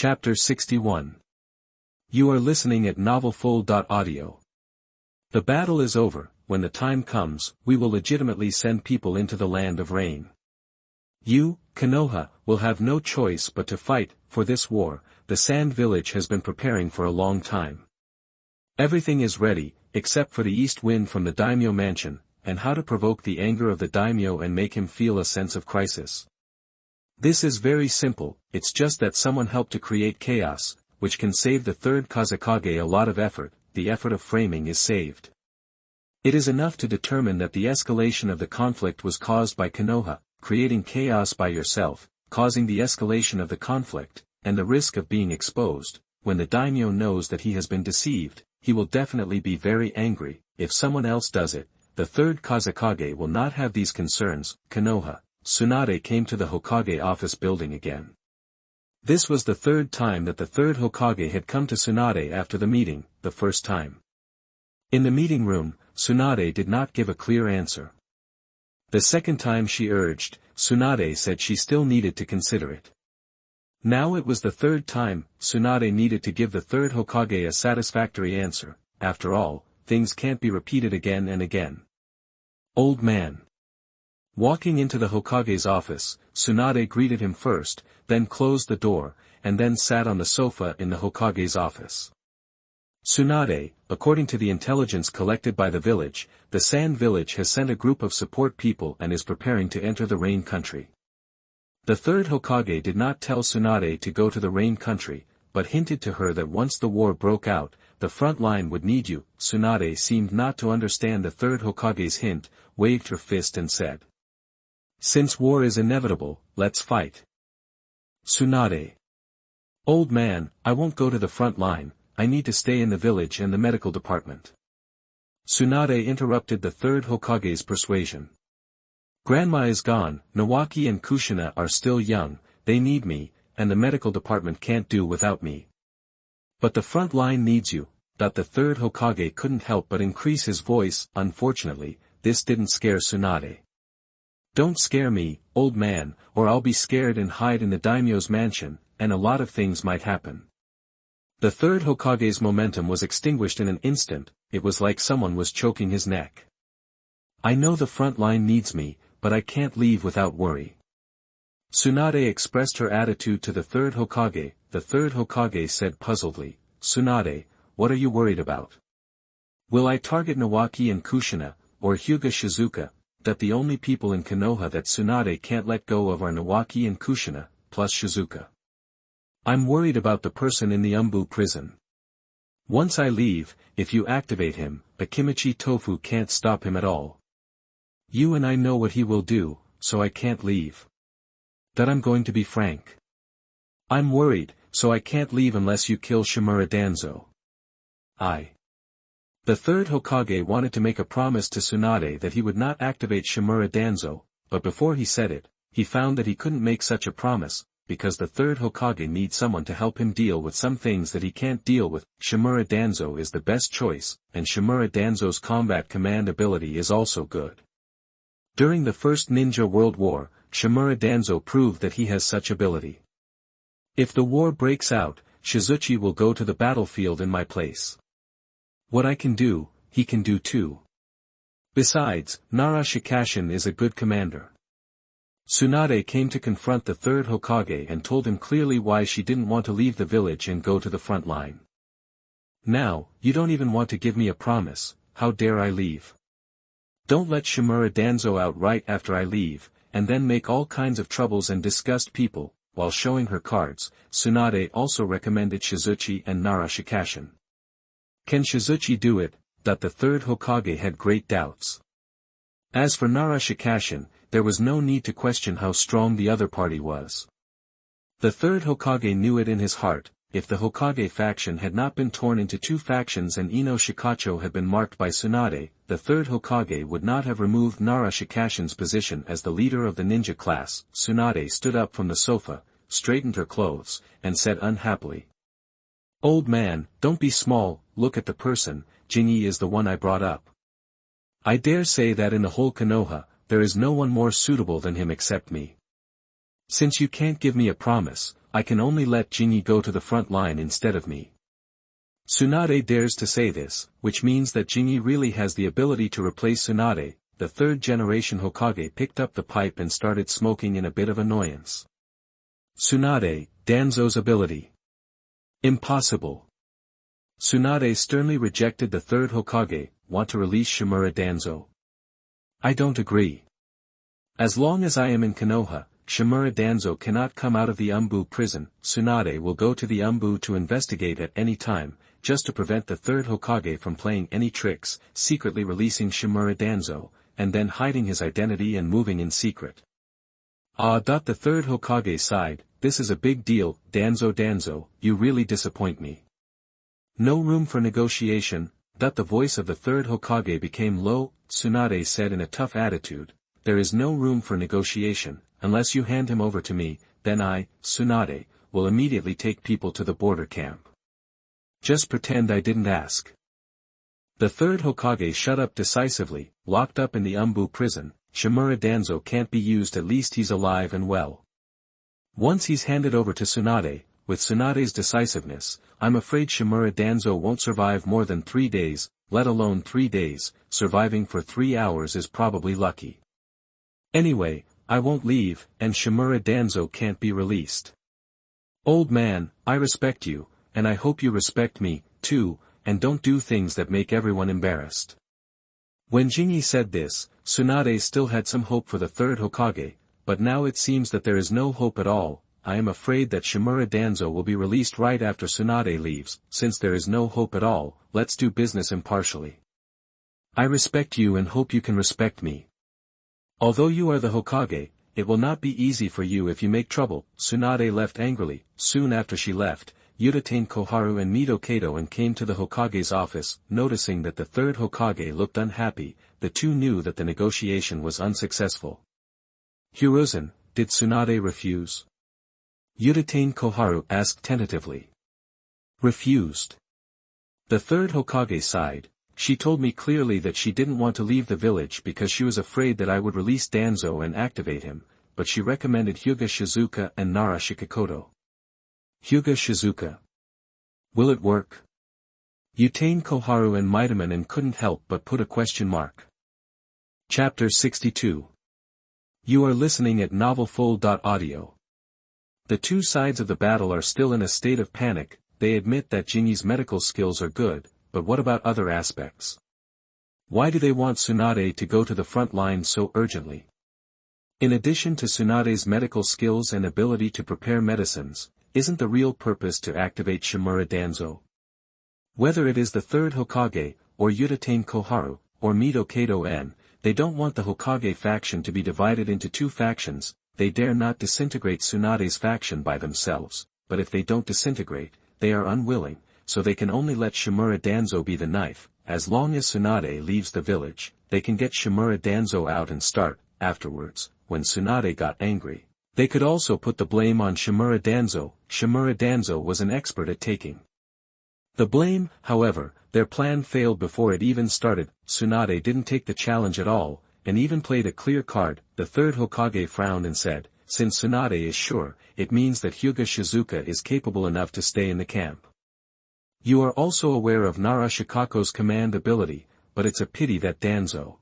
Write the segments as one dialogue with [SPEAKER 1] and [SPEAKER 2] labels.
[SPEAKER 1] Chapter 61. You are listening at novelfull.audio. The battle is over. When the time comes, we will legitimately send people into the land of rain. You, Konoha, will have no choice but to fight. For this war, the Sand Village has been preparing for a long time. Everything is ready, except for the east wind from the daimyo mansion, and how to provoke the anger of the daimyo and make him feel a sense of crisis. This is very simple, it's just that someone helped to create chaos, which can save the third Kazekage a lot of effort. The effort of framing is saved. It is enough to determine that the escalation of the conflict was caused by Konoha, creating chaos by yourself, causing the escalation of the conflict, and the risk of being exposed. When the daimyo knows that he has been deceived, he will definitely be very angry. If someone else does it, the third Kazekage will not have these concerns. Konoha, Tsunade came to the Hokage office building again. This was the third time that the third Hokage had come to Tsunade after the meeting, the first time. In the meeting room, Tsunade did not give a clear answer. The second time she urged, Tsunade said she still needed to consider it. Now it was the third time. Tsunade needed to give the third Hokage a satisfactory answer. After all, things can't be repeated again and again. Old man. Walking into the Hokage's office, Tsunade greeted him first, then closed the door, and then sat on the sofa in the Hokage's office. Tsunade, according to the intelligence collected by the village, the Sand Village has sent a group of support people and is preparing to enter the Rain Country. The third Hokage did not tell Tsunade to go to the Rain Country, but hinted to her that once the war broke out, the front line would need you. Tsunade seemed not to understand the third Hokage's hint, waved her fist and said, "Since war is inevitable, let's fight." Tsunade. Old man, I won't go to the front line, I need to stay in the village and the medical department. Tsunade interrupted the third Hokage's persuasion. Grandma is gone, Nawaki and Kushina are still young, they need me, and the medical department can't do without me. But the front line needs you. The third Hokage couldn't help but increase his voice. Unfortunately, this didn't scare Tsunade. Don't scare me, old man, or I'll be scared and hide in the daimyo's mansion, and a lot of things might happen. The third Hokage's momentum was extinguished in an instant. It was like someone was choking his neck. I know the front line needs me, but I can't leave without worry. Tsunade expressed her attitude to the third Hokage. The third Hokage said puzzledly, Tsunade, what are you worried about? Will I target Nawaki and Kushina, or Hyuga Shizuka? That the only people in Konoha that Tsunade can't let go of are Nawaki and Kushina, plus Shizuka. I'm worried about the person in the Umbu prison. Once I leave, if you activate him, a Kimichi Tofu can't stop him at all. You and I know what he will do, so I can't leave. That I'm going to be frank. I'm worried, so I can't leave unless you kill Shimura Danzo. The third Hokage wanted to make a promise to Tsunade that he would not activate Shimura Danzo, but before he said it, he found that he couldn't make such a promise, because the third Hokage needs someone to help him deal with some things that he can't deal with. Shimura Danzo is the best choice, and Shimura Danzo's combat command ability is also good. During the First Ninja World War, Shimura Danzo proved that he has such ability. If the war breaks out, Shizuchi will go to the battlefield in my place. What I can do, he can do too. Besides, Nara Shikashin is a good commander. Tsunade came to confront the third Hokage and told him clearly why she didn't want to leave the village and go to the front line. Now, you don't even want to give me a promise, how dare I leave? Don't let Shimura Danzo out right after I leave, and then make all kinds of troubles and disgust people. While showing her cards, Tsunade also recommended Shizuchi and Nara Shikashin. Can Shizuchi do it? The third Hokage had great doubts. As for Nara Shikashin, there was no need to question how strong the other party was. The third Hokage knew it in his heart. If the Hokage faction had not been torn into two factions and Ino Shikacho had been marked by Tsunade, the third Hokage would not have removed Nara Shikashin's position as the leader of the ninja class. Tsunade stood up from the sofa, straightened her clothes, and said unhappily, Old man, don't be small, look at the person. Jinyi is the one I brought up. I dare say that in the whole Konoha, there is no one more suitable than him except me. Since you can't give me a promise, I can only let Jinyi go to the front line instead of me. Tsunade dares to say this, which means that Jinyi really has the ability to replace Tsunade. The third generation Hokage picked up the pipe and started smoking in a bit of annoyance. Tsunade, Danzo's ability. Impossible. Tsunade sternly rejected the third Hokage. Want to release Shimura Danzo? I don't agree. As long as I am in Konoha, Shimura Danzo cannot come out of the Umbu prison. Tsunade will go to the Umbu to investigate at any time, just to prevent the third Hokage from playing any tricks, secretly releasing Shimura Danzo, and then hiding his identity and moving in secret. The third Hokage sighed. This is a big deal, Danzo, you really disappoint me. No room for negotiation. The voice of the third Hokage became low. Tsunade said in a tough attitude, there is no room for negotiation, unless you hand him over to me, then I, Tsunade, will immediately take people to the border camp. Just pretend I didn't ask. The third Hokage shut up decisively. Locked up in the Umbu prison, Shimura Danzo can't be used, at least he's alive and well. Once he's handed over to Tsunade, with Tsunade's decisiveness, I'm afraid Shimura Danzo won't survive more than 3 days, let alone 3 days, surviving for 3 hours is probably lucky. Anyway, I won't leave, and Shimura Danzo can't be released. Old man, I respect you, and I hope you respect me, too, and don't do things that make everyone embarrassed. When Jinyi said this, Tsunade still had some hope for the third Hokage, but now it seems that there is no hope at all. I am afraid that Shimura Danzo will be released right after Tsunade leaves. Since there is no hope at all, let's do business impartially. I respect you and hope you can respect me. Although you are the Hokage, it will not be easy for you if you make trouble. Tsunade left angrily. Soon after she left, Yutataine Koharu and Mito Kato and came to the Hokage's office. Noticing that the third Hokage looked unhappy, the two knew that the negotiation was unsuccessful. Hiruzen, did Tsunade refuse? Yutataine Koharu asked tentatively. Refused. The third Hokage sighed. She told me clearly that she didn't want to leave the village because she was afraid that I would release Danzo and activate him, but she recommended Hyuga Shizuka and Nara Shikakoto. Hyuga Shizuka. Will it work? Yutataine Koharu and Mitomanen couldn't help but put a question mark. Chapter 62. You are listening at novelfull.audio. The two sides of the battle are still in a state of panic. They admit that Jinyi's medical skills are good, but what about other aspects? Why do they want Tsunade to go to the front line so urgently? In addition to Tsunade's medical skills and ability to prepare medicines, isn't the real purpose to activate Shimura Danzo? Whether it is the third Hokage, or Yutataine Koharu, or Mito Kato-en, they don't want the Hokage faction to be divided into two factions. They dare not disintegrate Tsunade's faction by themselves, but if they don't disintegrate, they are unwilling, so they can only let Shimura Danzo be the knife. As long as Tsunade leaves the village, they can get Shimura Danzo out and start. Afterwards, when Tsunade got angry, they could also put the blame on Shimura Danzo. Shimura Danzo was an expert at taking the blame. However, their plan failed before it even started. Tsunade didn't take the challenge at all, and even played a clear card. The third Hokage frowned and said, since Tsunade is sure, it means that Hyuga Shizuka is capable enough to stay in the camp. You are also aware of Nara Shikako's command ability, but it's a pity that Danzo.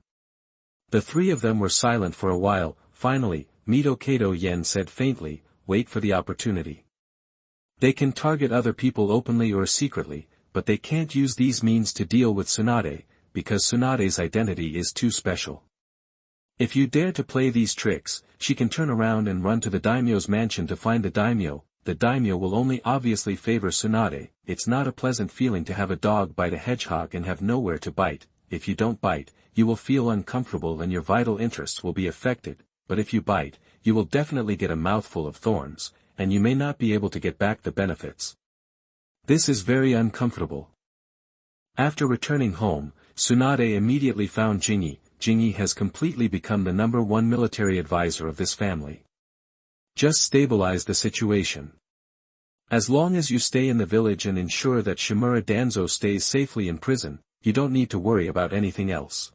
[SPEAKER 1] The three of them were silent for a while. Finally, Mito Kato-yen said faintly, wait for the opportunity. They can target other people openly or secretly, but they can't use these means to deal with Tsunade, because Tsunade's identity is too special. If you dare to play these tricks, she can turn around and run to the daimyo's mansion to find the daimyo. The daimyo will only obviously favor Tsunade. It's not a pleasant feeling to have a dog bite a hedgehog and have nowhere to bite. If you don't bite, you will feel uncomfortable and your vital interests will be affected, but if you bite, you will definitely get a mouthful of thorns, and you may not be able to get back the benefits. This is very uncomfortable. After returning home, Tsunade immediately found Jinyi. Jinyi has completely become the #1 military advisor of this family. Just stabilize the situation. As long as you stay in the village and ensure that Shimura Danzo stays safely in prison, you don't need to worry about anything else.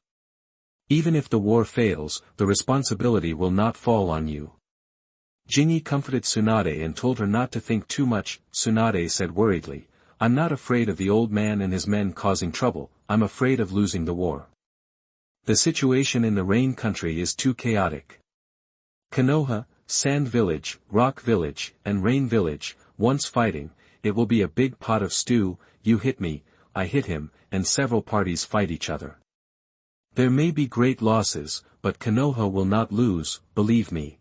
[SPEAKER 1] Even if the war fails, the responsibility will not fall on you. Jinyi comforted Tsunade and told her not to think too much. Tsunade said worriedly, I'm not afraid of the old man and his men causing trouble, I'm afraid of losing the war. The situation in the Rain Country is too chaotic. Konoha, Sand Village, Rock Village, and Rain Village, once fighting, it will be a big pot of stew, you hit me, I hit him, and several parties fight each other. There may be great losses, but Konoha will not lose, believe me.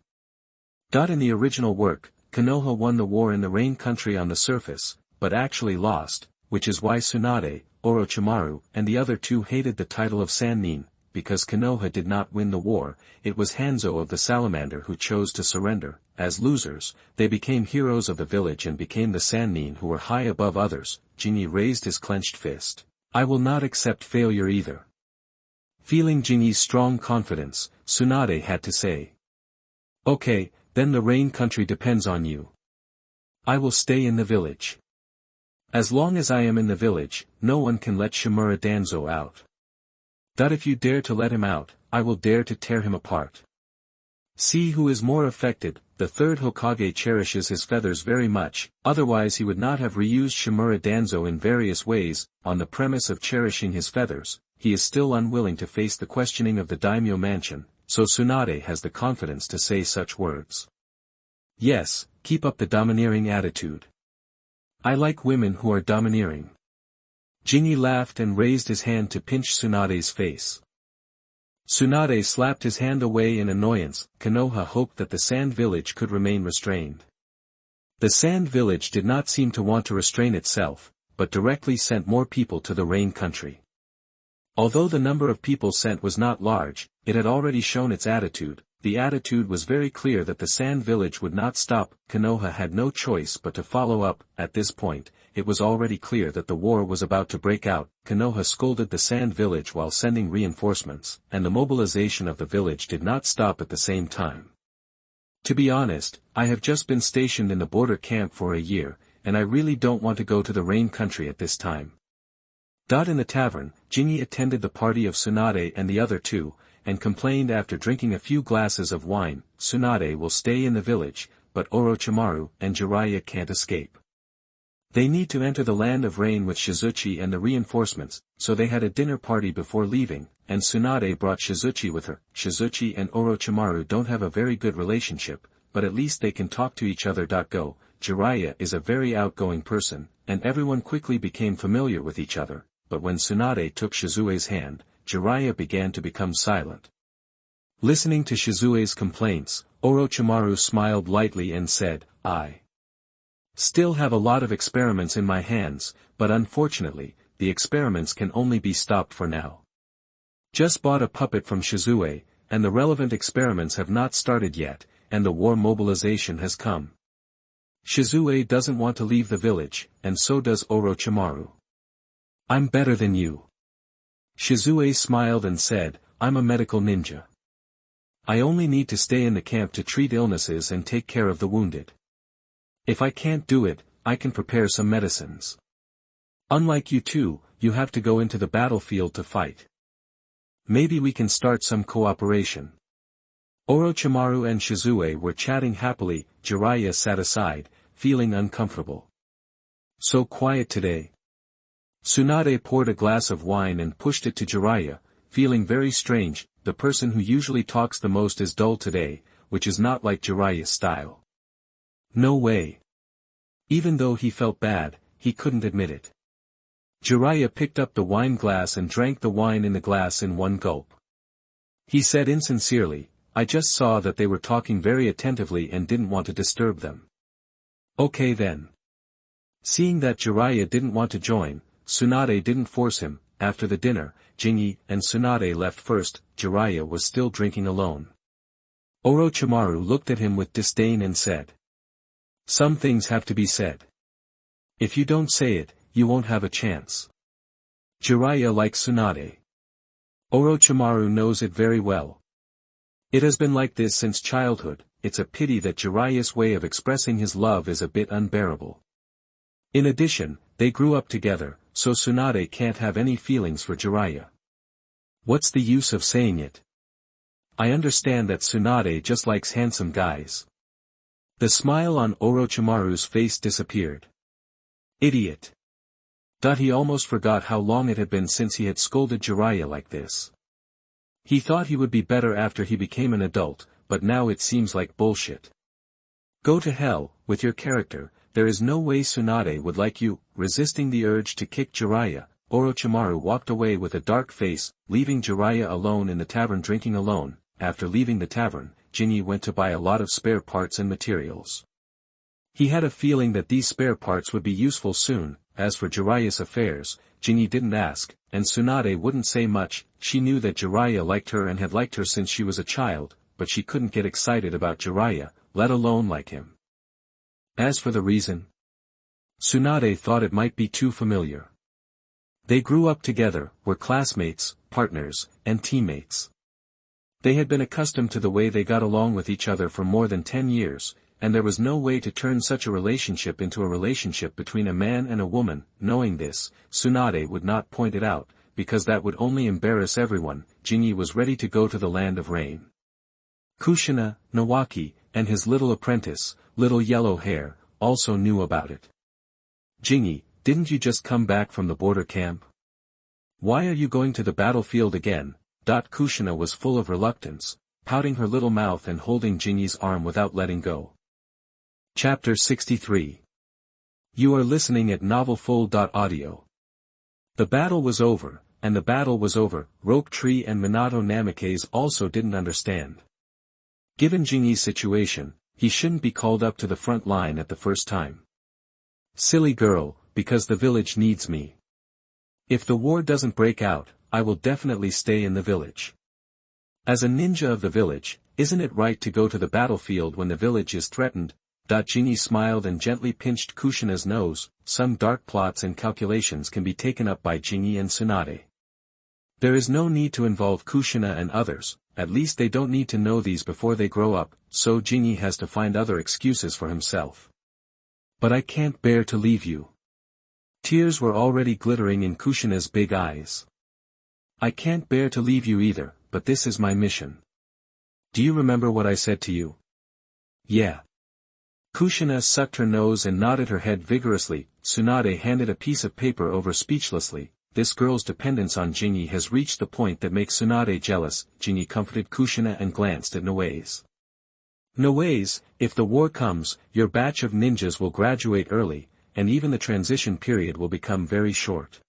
[SPEAKER 1] In the original work, Konoha won the war in the Rain Country on the surface, but actually lost, which is why Tsunade, Orochimaru, and the other two hated the title of Sannin, because Konoha did not win the war, it was Hanzo of the Salamander who chose to surrender. As losers, they became heroes of the village and became the Sannin who were high above others. Jinyi raised his clenched fist. I will not accept failure either. Feeling Jinyi's strong confidence, Tsunade had to say. Okay, then the Rain Country depends on you. I will stay in the village. As long as I am in the village, no one can let Shimura Danzo out. If you dare to let him out, I will dare to tear him apart. See who is more affected. The third Hokage cherishes his feathers very much, otherwise he would not have reused Shimura Danzo in various ways. On the premise of cherishing his feathers, he is still unwilling to face the questioning of the daimyo mansion, so Tsunade has the confidence to say such words. Yes, keep up the domineering attitude. I like women who are domineering. Jinyi laughed and raised his hand to pinch Tsunade's face. Tsunade slapped his hand away in annoyance. Konoha hoped that the Sand Village could remain restrained. The Sand Village did not seem to want to restrain itself, but directly sent more people to the Rain Country. Although the number of people sent was not large, it had already shown its attitude. The attitude was very clear that the Sand Village would not stop. Konoha had no choice but to follow up. At this point, it was already clear that the war was about to break out. Konoha scolded the Sand Village while sending reinforcements, and the mobilization of the village did not stop at the same time. To be honest, I have just been stationed in the border camp for a year, and I really don't want to go to the Rain Country at this time. In the tavern, Jinyi attended the party of Tsunade and the other two, and complained after drinking a few glasses of wine. Tsunade will stay in the village, but Orochimaru and Jiraiya can't escape. They need to enter the land of rain with Shizuchi and the reinforcements, so they had a dinner party before leaving, and Tsunade brought Shizuchi with her. Shizuchi and Orochimaru don't have a very good relationship, but at least they can talk to each other. Jiraiya is a very outgoing person, and everyone quickly became familiar with each other, but when Tsunade took Shizue's hand, Jiraiya began to become silent. Listening to Shizue's complaints, Orochimaru smiled lightly and said, I still have a lot of experiments in my hands, but unfortunately, the experiments can only be stopped for now. Just bought a puppet from Shizue, and the relevant experiments have not started yet, and the war mobilization has come. Shizue doesn't want to leave the village, and so does Orochimaru. I'm better than you. Shizue smiled and said, I'm a medical ninja. I only need to stay in the camp to treat illnesses and take care of the wounded. If I can't do it, I can prepare some medicines. Unlike you two, you have to go into the battlefield to fight. Maybe we can start some cooperation. Orochimaru and Shizue were chatting happily. Jiraiya sat aside, feeling uncomfortable. So quiet today. Tsunade poured a glass of wine and pushed it to Jiraiya, feeling very strange. The person who usually talks the most is dull today, which is not like Jiraiya's style. No way. Even though he felt bad, he couldn't admit it. Jiraiya picked up the wine glass and drank the wine in the glass in one gulp. He said insincerely, I just saw that they were talking very attentively and didn't want to disturb them. Okay then. Seeing that Jiraiya didn't want to join, Tsunade didn't force him. After the dinner, Jinyi and Tsunade left first. Jiraiya was still drinking alone. Orochimaru looked at him with disdain and said, some things have to be said. If you don't say it, you won't have a chance. Jiraiya likes Tsunade. Orochimaru knows it very well. It has been like this since childhood. It's a pity that Jiraiya's way of expressing his love is a bit unbearable. In addition, they grew up together, so Tsunade can't have any feelings for Jiraiya. What's the use of saying it? I understand that Tsunade just likes handsome guys. The smile on Orochimaru's face disappeared. Idiot. He almost forgot how long it had been since he had scolded Jiraiya like this. He thought he would be better after he became an adult, but now it seems like bullshit. Go to hell, with your character, there is no way Tsunade would like you. Resisting the urge to kick Jiraiya, Orochimaru walked away with a dark face, leaving Jiraiya alone in the tavern drinking alone. After leaving the tavern, Jinyi went to buy a lot of spare parts and materials. He had a feeling that these spare parts would be useful soon. As for Jiraiya's affairs, Jinyi didn't ask, and Tsunade wouldn't say much. She knew that Jiraiya liked her and had liked her since she was a child, but she couldn't get excited about Jiraiya, let alone like him. As for the reason, Tsunade thought it might be too familiar. They grew up together, were classmates, partners, and teammates. They had been accustomed to the way they got along with each other for more than 10 years, and there was no way to turn such a relationship into a relationship between a man and a woman. Knowing this, Tsunade would not point it out, because that would only embarrass everyone. Jinyi was ready to go to the land of rain. Kushina, Nawaki, and his little apprentice, Little Yellow Hair, also knew about it. Jinyi, didn't you just come back from the border camp? Why are you going to the battlefield again? Kushina was full of reluctance, pouting her little mouth and holding Jinyi's arm without letting go. Chapter 63. You are listening at novelfull.audio. The battle was over, and the battle was over. Rope Tree and Minato Namikaze also didn't understand. Given Jinyi's situation, he shouldn't be called up to the front line at the first time. Silly girl, because the village needs me. If the war doesn't break out, I will definitely stay in the village. As a ninja of the village, isn't it right to go to the battlefield when the village is threatened? Jinyi smiled and gently pinched Kushina's nose. Some dark plots and calculations can be taken up by Jinyi and Tsunade. There is no need to involve Kushina and others, at least they don't need to know these before they grow up, so Jinyi has to find other excuses for himself. But I can't bear to leave you. Tears were already glittering in Kushina's big eyes. I can't bear to leave you either, but this is my mission. Do you remember what I said to you? Yeah. Kushina sucked her nose and nodded her head vigorously. Tsunade handed a piece of paper over speechlessly. This girl's dependence on Jinyi has reached the point that makes Tsunade jealous. Jinyi comforted Kushina and glanced at Nawase. Nawase, if the war comes, your batch of ninjas will graduate early, and even the transition period will become very short.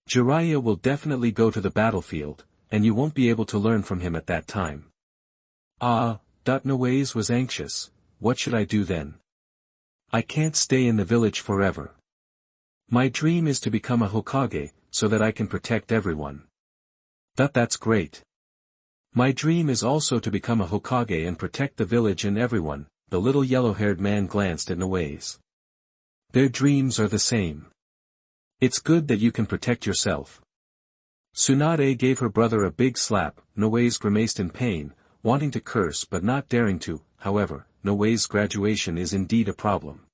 [SPEAKER 1] Jiraiya will definitely go to the battlefield, and you won't be able to learn from him at that time. Nawase was anxious. What should I do then? I can't stay in the village forever. My dream is to become a Hokage, so that I can protect everyone. That's great. My dream is also to become a Hokage and protect the village and everyone. The little yellow-haired man glanced at Nawase. Their dreams are the same. It's good that you can protect yourself. Tsunade gave her brother a big slap. Nawase grimaced in pain, wanting to curse but not daring to. However, Nawase's graduation is indeed a problem.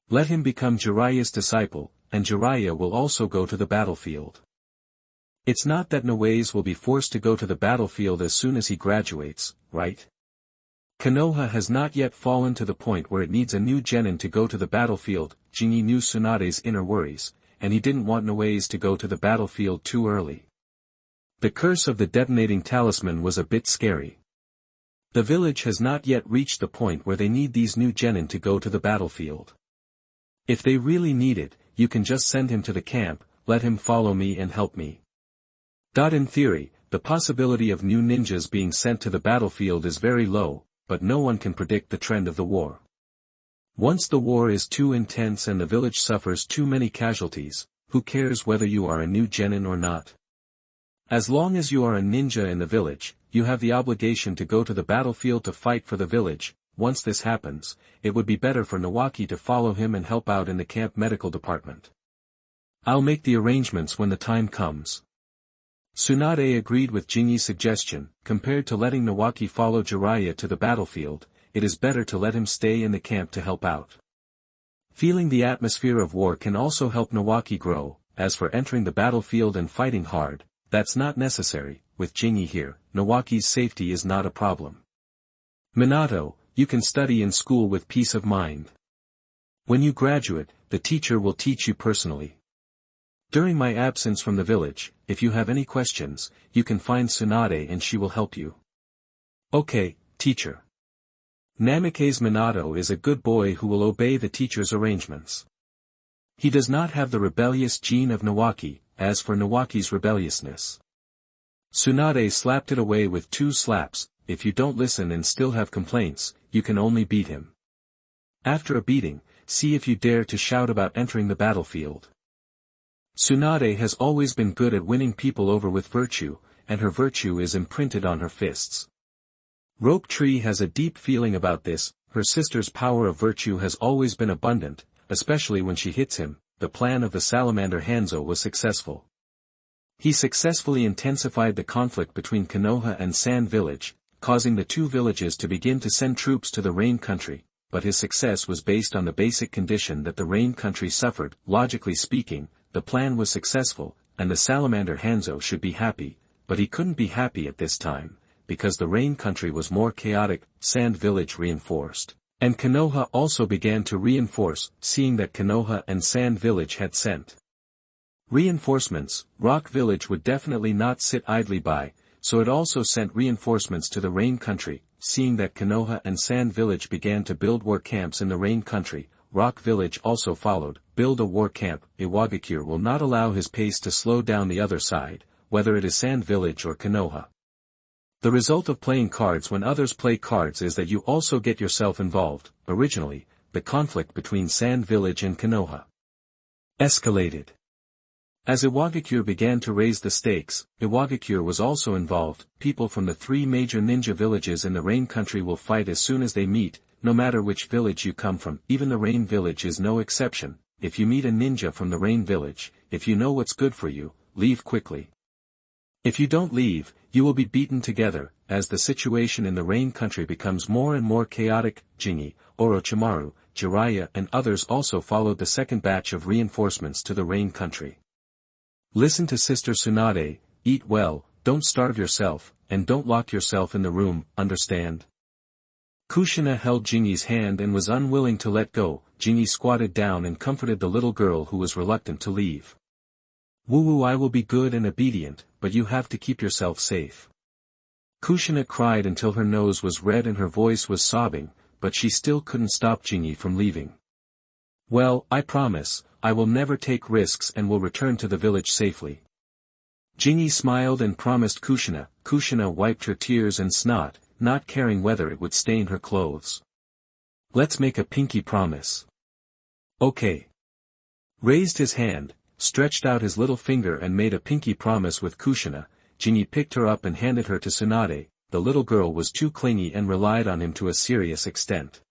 [SPEAKER 1] Let him become Jiraiya's disciple, and Jiraiya will also go to the battlefield. It's not that Nawase will be forced to go to the battlefield as soon as he graduates, right? Konoha has not yet fallen to the point where it needs a new genin to go to the battlefield. Jinyi knew Tsunade's inner worries, and he didn't want Nawase to go to the battlefield too early. The curse of the detonating talisman was a bit scary. The village has not yet reached the point where they need these new genin to go to the battlefield. If they really need it, you can just send him to the camp, let him follow me and help me. In theory, the possibility of new ninjas being sent to the battlefield is very low, but no one can predict the trend of the war. Once the war is too intense and the village suffers too many casualties, who cares whether you are a new genin or not? As long as you are a ninja in the village, you have the obligation to go to the battlefield to fight for the village. Once this happens, it would be better for Nawaki to follow him and help out in the camp medical department. I'll make the arrangements when the time comes. Tsunade agreed with Jinyi's suggestion. Compared to letting Nawaki follow Jiraiya to the battlefield, it is better to let him stay in the camp to help out. Feeling the atmosphere of war can also help Nawaki grow. As for entering the battlefield and fighting hard, that's not necessary. With Jinyi here, Nawaki's safety is not a problem. Minato, you can study in school with peace of mind. When you graduate, the teacher will teach you personally. During my absence from the village, if you have any questions, you can find Tsunade and she will help you. Okay, teacher. Namikaze Minato is a good boy who will obey the teacher's arrangements. He does not have the rebellious gene of Nawaki, as for Nawaki's rebelliousness. Tsunade slapped it away with 2 slaps. If you don't listen and still have complaints, you can only beat him. After a beating, see if you dare to shout about entering the battlefield. Tsunade has always been good at winning people over with virtue, and her virtue is imprinted on her fists. Rope Tree has a deep feeling about this. Her sister's power of virtue has always been abundant, especially when she hits him. The plan of the salamander Hanzo was successful. He successfully intensified the conflict between Konoha and Sand Village, causing the 2 villages to begin to send troops to the Rain Country, but his success was based on the basic condition that the Rain Country suffered. Logically speaking, the plan was successful, and the salamander Hanzo should be happy, but he couldn't be happy at this time, because the Rain Country was more chaotic. Sand Village reinforced, and Konoha also began to reinforce. Seeing that Konoha and Sand Village had sent reinforcements, Rock Village would definitely not sit idly by, so it also sent reinforcements to the Rain Country. Seeing that Konoha and Sand Village began to build war camps in the Rain Country, Rock Village also followed. Build a war camp. Iwagakure will not allow his pace to slow down the other side, whether it is Sand Village or Konoha. The result of playing cards when others play cards is that you also get yourself involved. Originally, the conflict between Sand Village and Konoha escalated. As Iwagakure began to raise the stakes, Iwagakure was also involved. People from the 3 major ninja villages in the Rain Country will fight as soon as they meet, no matter which village you come from. Even the Rain Village is no exception. If you meet a ninja from the Rain Village, if you know what's good for you, leave quickly. If you don't leave, you will be beaten together. As the situation in the Rain Country becomes more and more chaotic, Jingi, Orochimaru, Jiraiya and others also followed the second batch of reinforcements to the Rain Country. Listen to Sister Tsunade, eat well, don't starve yourself, and don't lock yourself in the room, understand? Kushina held Jingi's hand and was unwilling to let go. Jingi squatted down and comforted the little girl who was reluctant to leave. Woo-woo, I will be good and obedient, but you have to keep yourself safe. Kushina cried until her nose was red and her voice was sobbing, but she still couldn't stop Jingi from leaving. Well, I promise, I will never take risks and will return to the village safely. Jingi smiled and promised Kushina. Kushina wiped her tears and snot, not caring whether it would stain her clothes. Let's make a pinky promise. Okay. Raised his hand, stretched out his little finger and made a pinky promise with Kushina. Jingi picked her up and handed her to Tsunade. The little girl was too clingy and relied on him to a serious extent.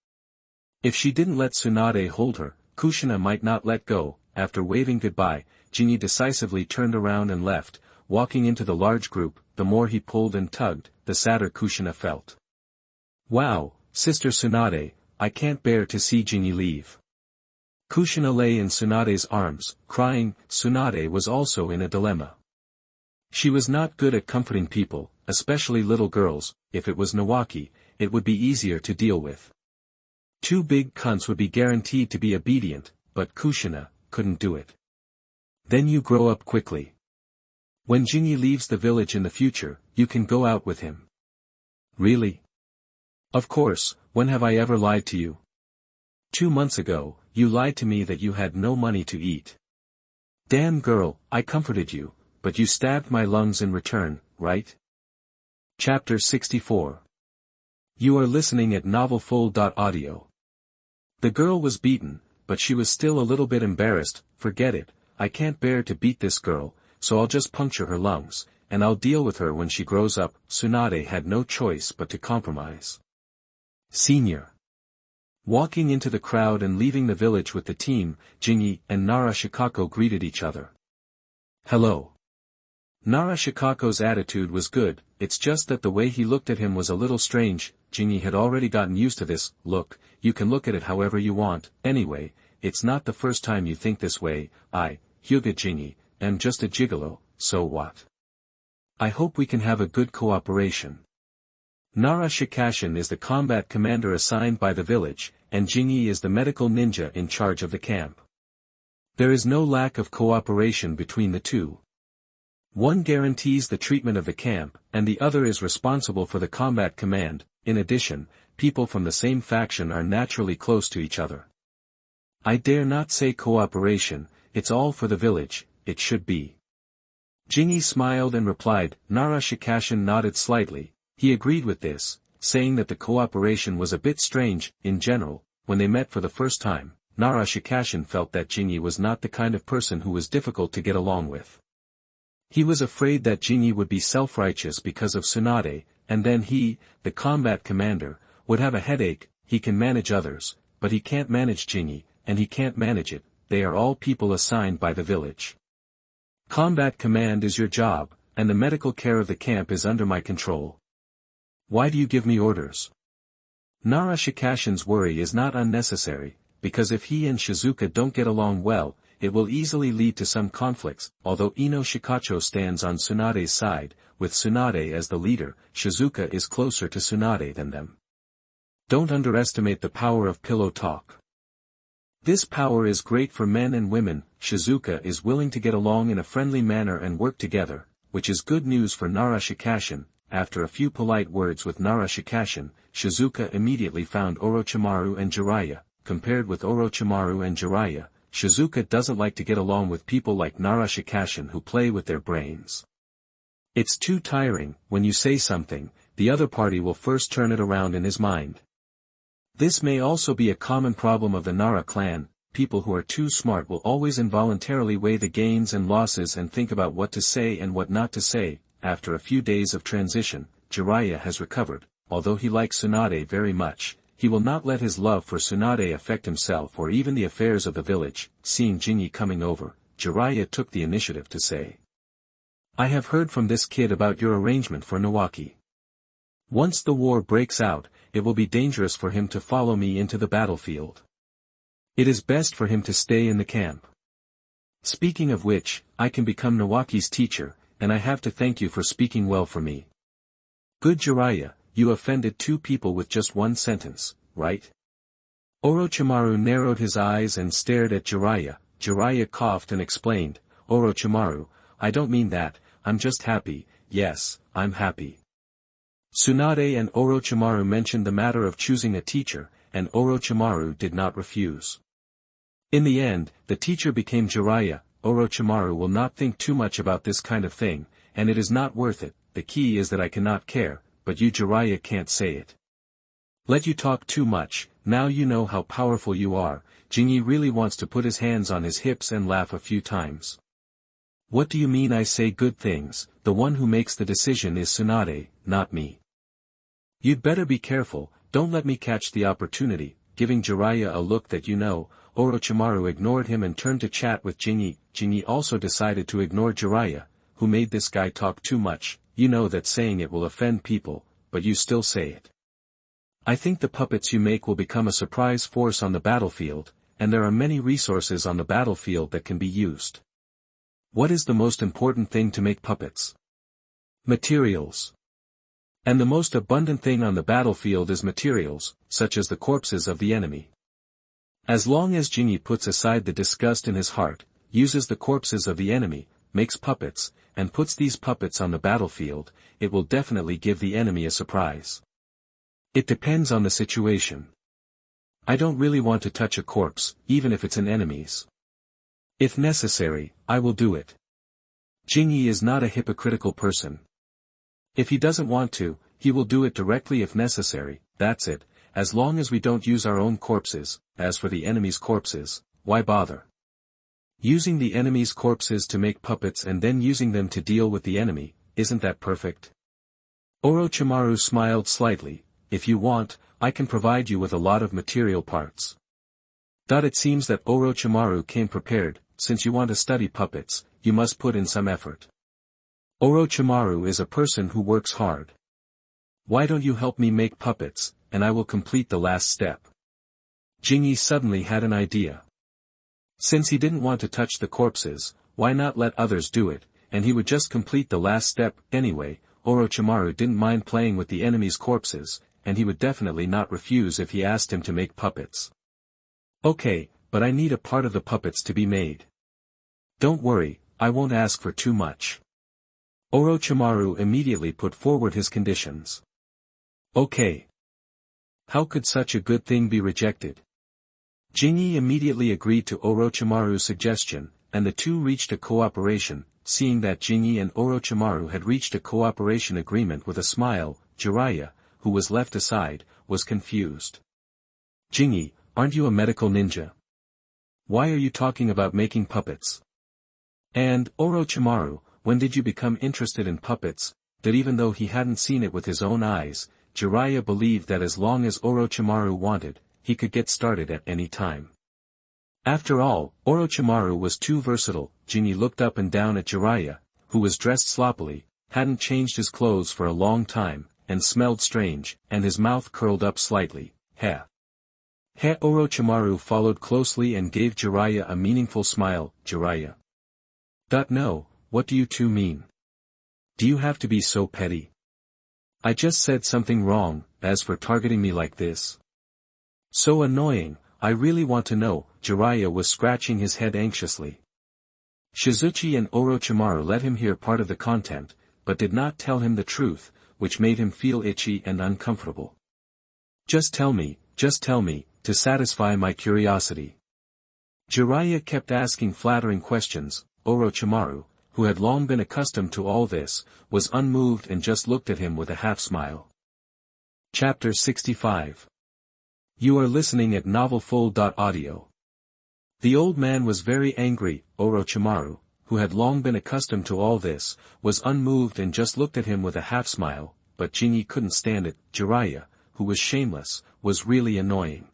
[SPEAKER 1] If she didn't let Tsunade hold her, Kushina might not let go. After waving goodbye, Jingi decisively turned around and left. Walking into the large group, the more he pulled and tugged, the sadder Kushina felt. Wow, Sister Tsunade, I can't bear to see Jingi leave. Kushina lay in Tsunade's arms, crying. Tsunade was also in a dilemma. She was not good at comforting people, especially little girls. If it was Nawaki, it would be easier to deal with. 2 big cunts would be guaranteed to be obedient, but Kushina couldn't do it. Then you grow up quickly. When Jingi leaves the village in the future, you can go out with him. Really? Of course, when have I ever lied to you? 2 months ago, you lied to me that you had no money to eat. Damn girl, I comforted you, but you stabbed my lungs in return, right? Chapter 64. You are listening at novelfull.audio. The girl was beaten, but she was still a little bit embarrassed. Forget it, I can't bear to beat this girl, so I'll just puncture her lungs, and I'll deal with her when she grows up. Tsunade had no choice but to compromise. Senior. Walking into the crowd and leaving the village with the team, Jingi and Nara Shikako greeted each other. Hello. Nara Shikako's attitude was good, it's just that the way he looked at him was a little strange. Jingi had already gotten used to this. Look, you can look at it however you want. Anyway, it's not the first time you think this way. I, Hyuga Jingi, am just a gigolo, so what? I hope we can have a good cooperation. Nara Shikashin is the combat commander assigned by the village, and Jingi is the medical ninja in charge of the camp. There is no lack of cooperation between the two. One guarantees the treatment of the camp, and the other is responsible for the combat command. In addition, people from the same faction are naturally close to each other. I dare not say cooperation, it's all for the village, it should be. Jingi smiled and replied. Nara Shikashin nodded slightly. He agreed with this, saying that the cooperation was a bit strange. In general, when they met for the first time, Nara Shikashin felt that Jingi was not the kind of person who was difficult to get along with. He was afraid that Jingi would be self-righteous because of Tsunade, and then he, the combat commander, would have a headache. He can manage others, but he can't manage Jingi, and he can't manage it. They are all people assigned by the village. Combat command is your job, and the medical care of the camp is under my control. Why do you give me orders? Nara Shikashin's worry is not unnecessary, because if he and Shizuka don't get along well, it will easily lead to some conflicts. Although Ino Shikacho stands on Tsunade's side, with Tsunade as the leader, Shizuka is closer to Tsunade than them. Don't underestimate the power of pillow talk. This power is great for men and women. Shizuka is willing to get along in a friendly manner and work together, which is good news for Nara Shikashin. After a few polite words with Nara Shikashin, Shizuka immediately found Orochimaru and Jiraiya. Compared with Orochimaru and Jiraiya, Shizuka doesn't like to get along with people like Nara Shikashin who play with their brains. It's too tiring. When you say something, the other party will first turn it around in his mind. This may also be a common problem of the Nara clan. People who are too smart will always involuntarily weigh the gains and losses and think about what to say and what not to say. After a few days of transition, Jiraiya has recovered. Although he likes Tsunade very much, he will not let his love for Tsunade affect himself or even the affairs of the village. Seeing Jingi coming over, Jiraiya took the initiative to say, I have heard from this kid about your arrangement for Nawaki. Once the war breaks out, it will be dangerous for him to follow me into the battlefield. It is best for him to stay in the camp. Speaking of which, I can become Nawaki's teacher, and I have to thank you for speaking well for me. Good Jiraiya, you offended two people with just one sentence, right? Orochimaru narrowed his eyes and stared at Jiraiya. Jiraiya coughed and explained, Orochimaru, I don't mean that, I'm just happy. Yes, I'm happy. Tsunade and Orochimaru mentioned the matter of choosing a teacher, and Orochimaru did not refuse. In the end, the teacher became Jiraiya. Orochimaru will not think too much about this kind of thing, and it is not worth it. The key is that I cannot care, but you Jiraiya can't say it. Let you talk too much. Now you know how powerful you are. Jingi really wants to put his hands on his hips and laugh a few times. What do you mean I say good things? The one who makes the decision is Tsunade, not me. You'd better be careful, don't let me catch the opportunity. Giving Jiraiya a look that you know, Orochimaru ignored him and turned to chat with Jingi. Jingi also decided to ignore Jiraiya, who made this guy talk too much. You know that saying it will offend people, but you still say it. I think the puppets you make will become a surprise force on the battlefield, and there are many resources on the battlefield that can be used. What is the most important thing to make puppets? Materials. And the most abundant thing on the battlefield is materials, such as the corpses of the enemy. As long as Jingi puts aside the disgust in his heart, uses the corpses of the enemy, makes puppets, and puts these puppets on the battlefield, it will definitely give the enemy a surprise. It depends on the situation. I don't really want to touch a corpse, even if it's an enemy's. If necessary, I will do it. Jingi is not a hypocritical person. If he doesn't want to, he will do it directly if necessary. That's it, as long as we don't use our own corpses. As for the enemy's corpses, why bother? Using the enemy's corpses to make puppets and then using them to deal with the enemy, isn't that perfect? Orochimaru smiled slightly. If you want, I can provide you with a lot of material parts. It seems that Orochimaru came prepared. Since you want to study puppets, you must put in some effort. Orochimaru is a person who works hard. Why don't you help me make puppets, and I will complete the last step? Jingi suddenly had an idea. Since he didn't want to touch the corpses, why not let others do it, and he would just complete the last step. Anyway, Orochimaru didn't mind playing with the enemy's corpses, and he would definitely not refuse if he asked him to make puppets. Okay, but I need a part of the puppets to be made. Don't worry, I won't ask for too much. Orochimaru immediately put forward his conditions. Okay. How could such a good thing be rejected? Jinyi immediately agreed to Orochimaru's suggestion, and the two reached a cooperation. Seeing that Jinyi and Orochimaru had reached a cooperation agreement with a smile, Jiraiya, who was left aside, was confused. Jinyi, aren't you a medical ninja? Why are you talking about making puppets? And, Orochimaru, when did you become interested in puppets? That even though he hadn't seen it with his own eyes, Jiraiya believed that as long as Orochimaru wanted, he could get started at any time. After all, Orochimaru was too versatile. Jinyi looked up and down at Jiraiya, who was dressed sloppily, hadn't changed his clothes for a long time, and smelled strange, and his mouth curled up slightly. Heh. Orochimaru followed closely and gave Jiraiya a meaningful smile. Jiraiya. No, what do you two mean? Do you have to be so petty? I just said something wrong, as for targeting me like this. So annoying, I really want to know. Jiraiya was scratching his head anxiously. Shizuchi and Orochimaru let him hear part of the content, but did not tell him the truth, which made him feel itchy and uncomfortable. Just tell me, to satisfy my curiosity. Jiraiya kept asking flattering questions. Orochimaru, who had long been accustomed to all this, was unmoved and just looked at him with a half-smile. Chapter 65. You are listening at novelfull.audio. The old man was very angry. Orochimaru, who had long been accustomed to all this, was unmoved and just looked at him with a half-smile, but Jinyi couldn't stand it. Jiraiya, who was shameless, was really annoying.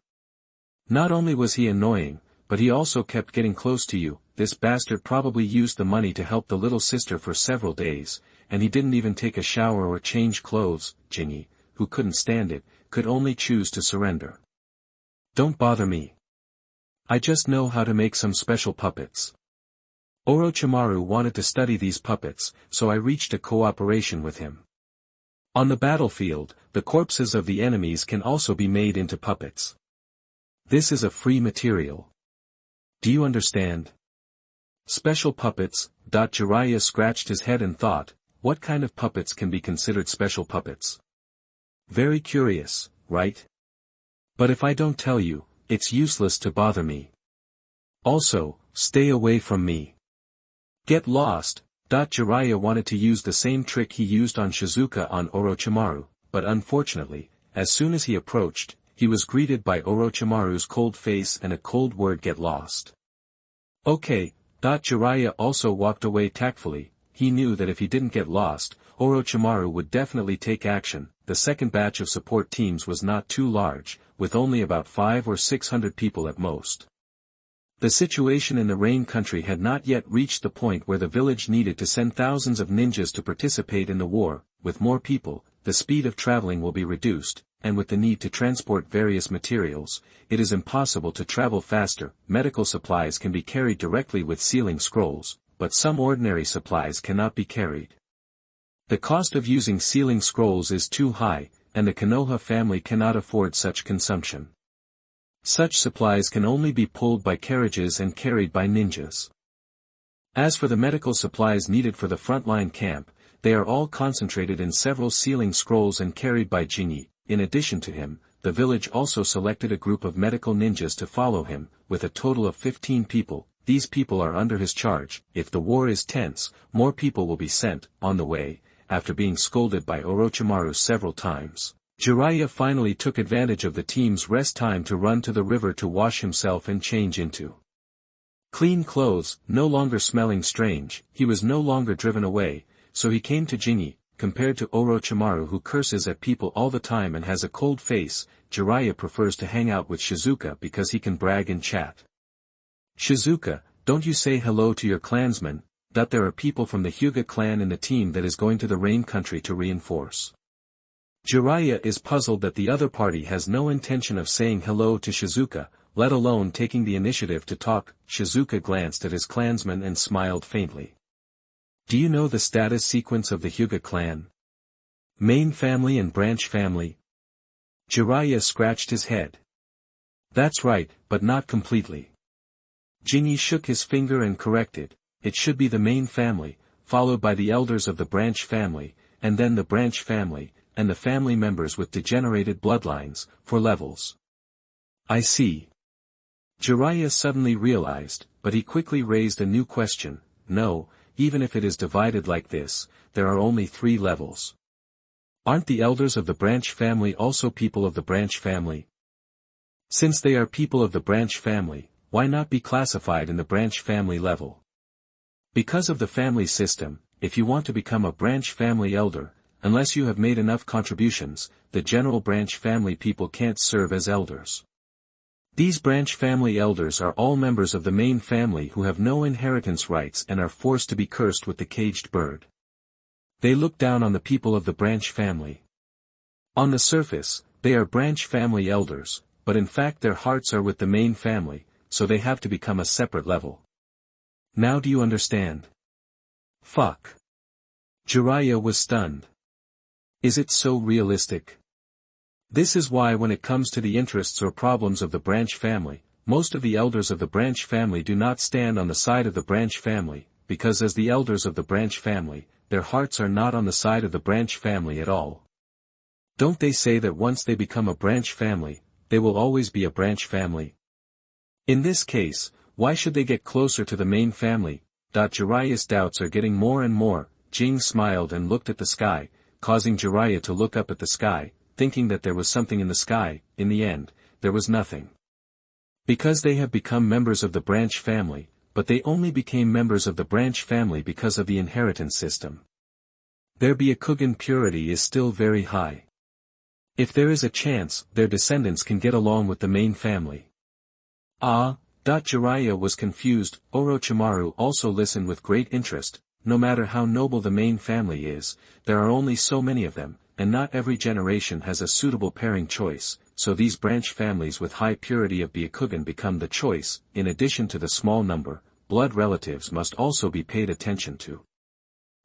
[SPEAKER 1] Not only was he annoying, but he also kept getting close to you. This bastard probably used the money to help the little sister for several days, and he didn't even take a shower or change clothes. Jinyi, who couldn't stand it, could only choose to surrender. Don't bother me. I just know how to make some special puppets. Orochimaru wanted to study these puppets, so I reached a cooperation with him. On the battlefield, the corpses of the enemies can also be made into puppets. This is a free material. Do you understand? Special puppets. Jiraiya scratched his head and thought, what kind of puppets can be considered special puppets? Very curious, right? But if I don't tell you, it's useless to bother me. Also, stay away from me. Get lost. Jiraiya wanted to use the same trick he used on Shizuka on Orochimaru, but unfortunately, as soon as he approached, he was greeted by Orochimaru's cold face and a cold word: get lost. Okay. Jiraiya also walked away tactfully. He knew that if he didn't get lost, Orochimaru would definitely take action. The second batch of support teams was not too large, with only about 500 or 600 people at most. The situation in the Rain country had not yet reached the point where the village needed to send thousands of ninjas to participate in the war. With more people, the speed of traveling will be reduced, and with the need to transport various materials, it is impossible to travel faster. Medical supplies can be carried directly with sealing scrolls, but some ordinary supplies cannot be carried. The cost of using sealing scrolls is too high, and the Konoha family cannot afford such consumption. Such supplies can only be pulled by carriages and carried by ninjas. As for the medical supplies needed for the frontline camp, they are all concentrated in several sealing scrolls and carried by Jinyi. In addition to him, the village also selected a group of medical ninjas to follow him, with a total of 15 people. These people are under his charge. If the war is tense, more people will be sent. On the way, after being scolded by Orochimaru several times, Jiraiya finally took advantage of the team's rest time to run to the river to wash himself and change into clean clothes. No longer smelling strange, he was no longer driven away, so he came to Jinyi. Compared to Orochimaru, who curses at people all the time and has a cold face, Jiraiya prefers to hang out with Shizuka because he can brag and chat. Shizuka, don't you say hello to your clansmen? That there are people from the Hyuga clan in the team that is going to the Rain country to reinforce. Jiraiya is puzzled that the other party has no intention of saying hello to Shizuka, let alone taking the initiative to talk. Shizuka glanced at his clansmen and smiled faintly. Do you know the status sequence of the Hyuga clan? Main family and branch family? Jiraiya scratched his head. That's right, but not completely. Jinyi shook his finger and corrected, it should be the main family, followed by the elders of the branch family, and then the branch family, and the family members with degenerated bloodlines, for levels. I see. Jiraiya suddenly realized, but he quickly raised a new question. No, even if it is divided like this, there are only 3 levels. Aren't the elders of the branch family also people of the branch family? Since they are people of the branch family, why not be classified in the branch family level? Because of the family system, if you want to become a branch family elder, unless you have made enough contributions, the general branch family people can't serve as elders. These branch family elders are all members of the main family who have no inheritance rights and are forced to be cursed with the caged bird. They look down on the people of the branch family. On the surface, they are branch family elders, but in fact their hearts are with the main family, so they have to become a separate level. Now do you understand? Fuck. Jiraiya was stunned. Is it so realistic? This is why when it comes to the interests or problems of the branch family, most of the elders of the branch family do not stand on the side of the branch family, because as the elders of the branch family, their hearts are not on the side of the branch family at all. Don't they say that once they become a branch family, they will always be a branch family? In this case, why should they get closer to the main family? Jiraiya's doubts are getting more and more. Jing smiled and looked at the sky, causing Jiraiya to look up at the sky, thinking that there was something in the sky. In the end, there was nothing. Because they have become members of the branch family, but they only became members of the branch family because of the inheritance system. Their Byakugan purity is still very high. If there is a chance, their descendants can get along with the main family. Jiraiya was confused. Orochimaru also listened with great interest. No matter how noble the main family is, there are only so many of them, and not every generation has a suitable pairing choice, so these branch families with high purity of Byakugan become the choice. In addition to the small number, blood relatives must also be paid attention to.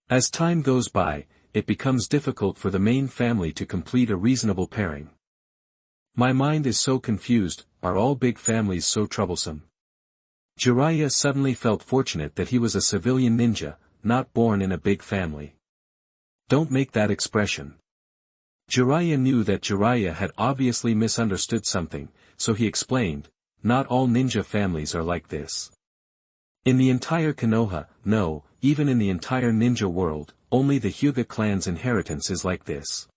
[SPEAKER 1] As time goes by, it becomes difficult for the main family to complete a reasonable pairing. My mind is so confused. Are all big families so troublesome? Jiraiya suddenly felt fortunate that he was a civilian ninja, not born in a big family. Don't make that expression. Jiraiya knew that Jiraiya had obviously misunderstood something, so he explained, not all ninja families are like this. In the entire Konoha, no, even in the entire ninja world, only the Hyuga clan's inheritance is like this.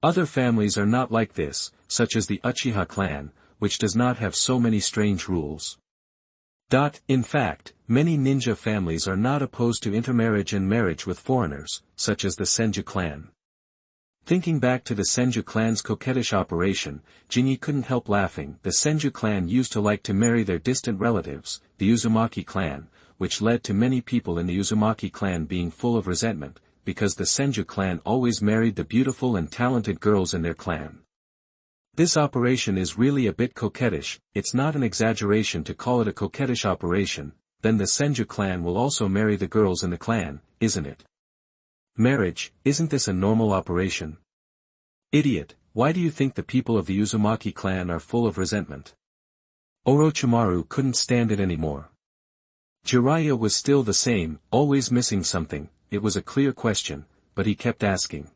[SPEAKER 1] Other families are not like this, such as the Uchiha clan, which does not have so many strange rules. In fact, many ninja families are not opposed to intermarriage and marriage with foreigners, such as the Senju clan. Thinking back to the Senju clan's coquettish operation, Jinyi couldn't help laughing. The Senju clan used to like to marry their distant relatives, the Uzumaki clan, which led to many people in the Uzumaki clan being full of resentment, because the Senju clan always married the beautiful and talented girls in their clan. This operation is really a bit coquettish. It's not an exaggeration to call it a coquettish operation. Then the Senju clan will also marry the girls in the clan, isn't it? Marriage, isn't this a normal operation? Idiot, why do you think the people of the Uzumaki clan are full of resentment? Orochimaru couldn't stand it anymore. Jiraiya was still the same, always missing something. It was a clear question, but he kept asking.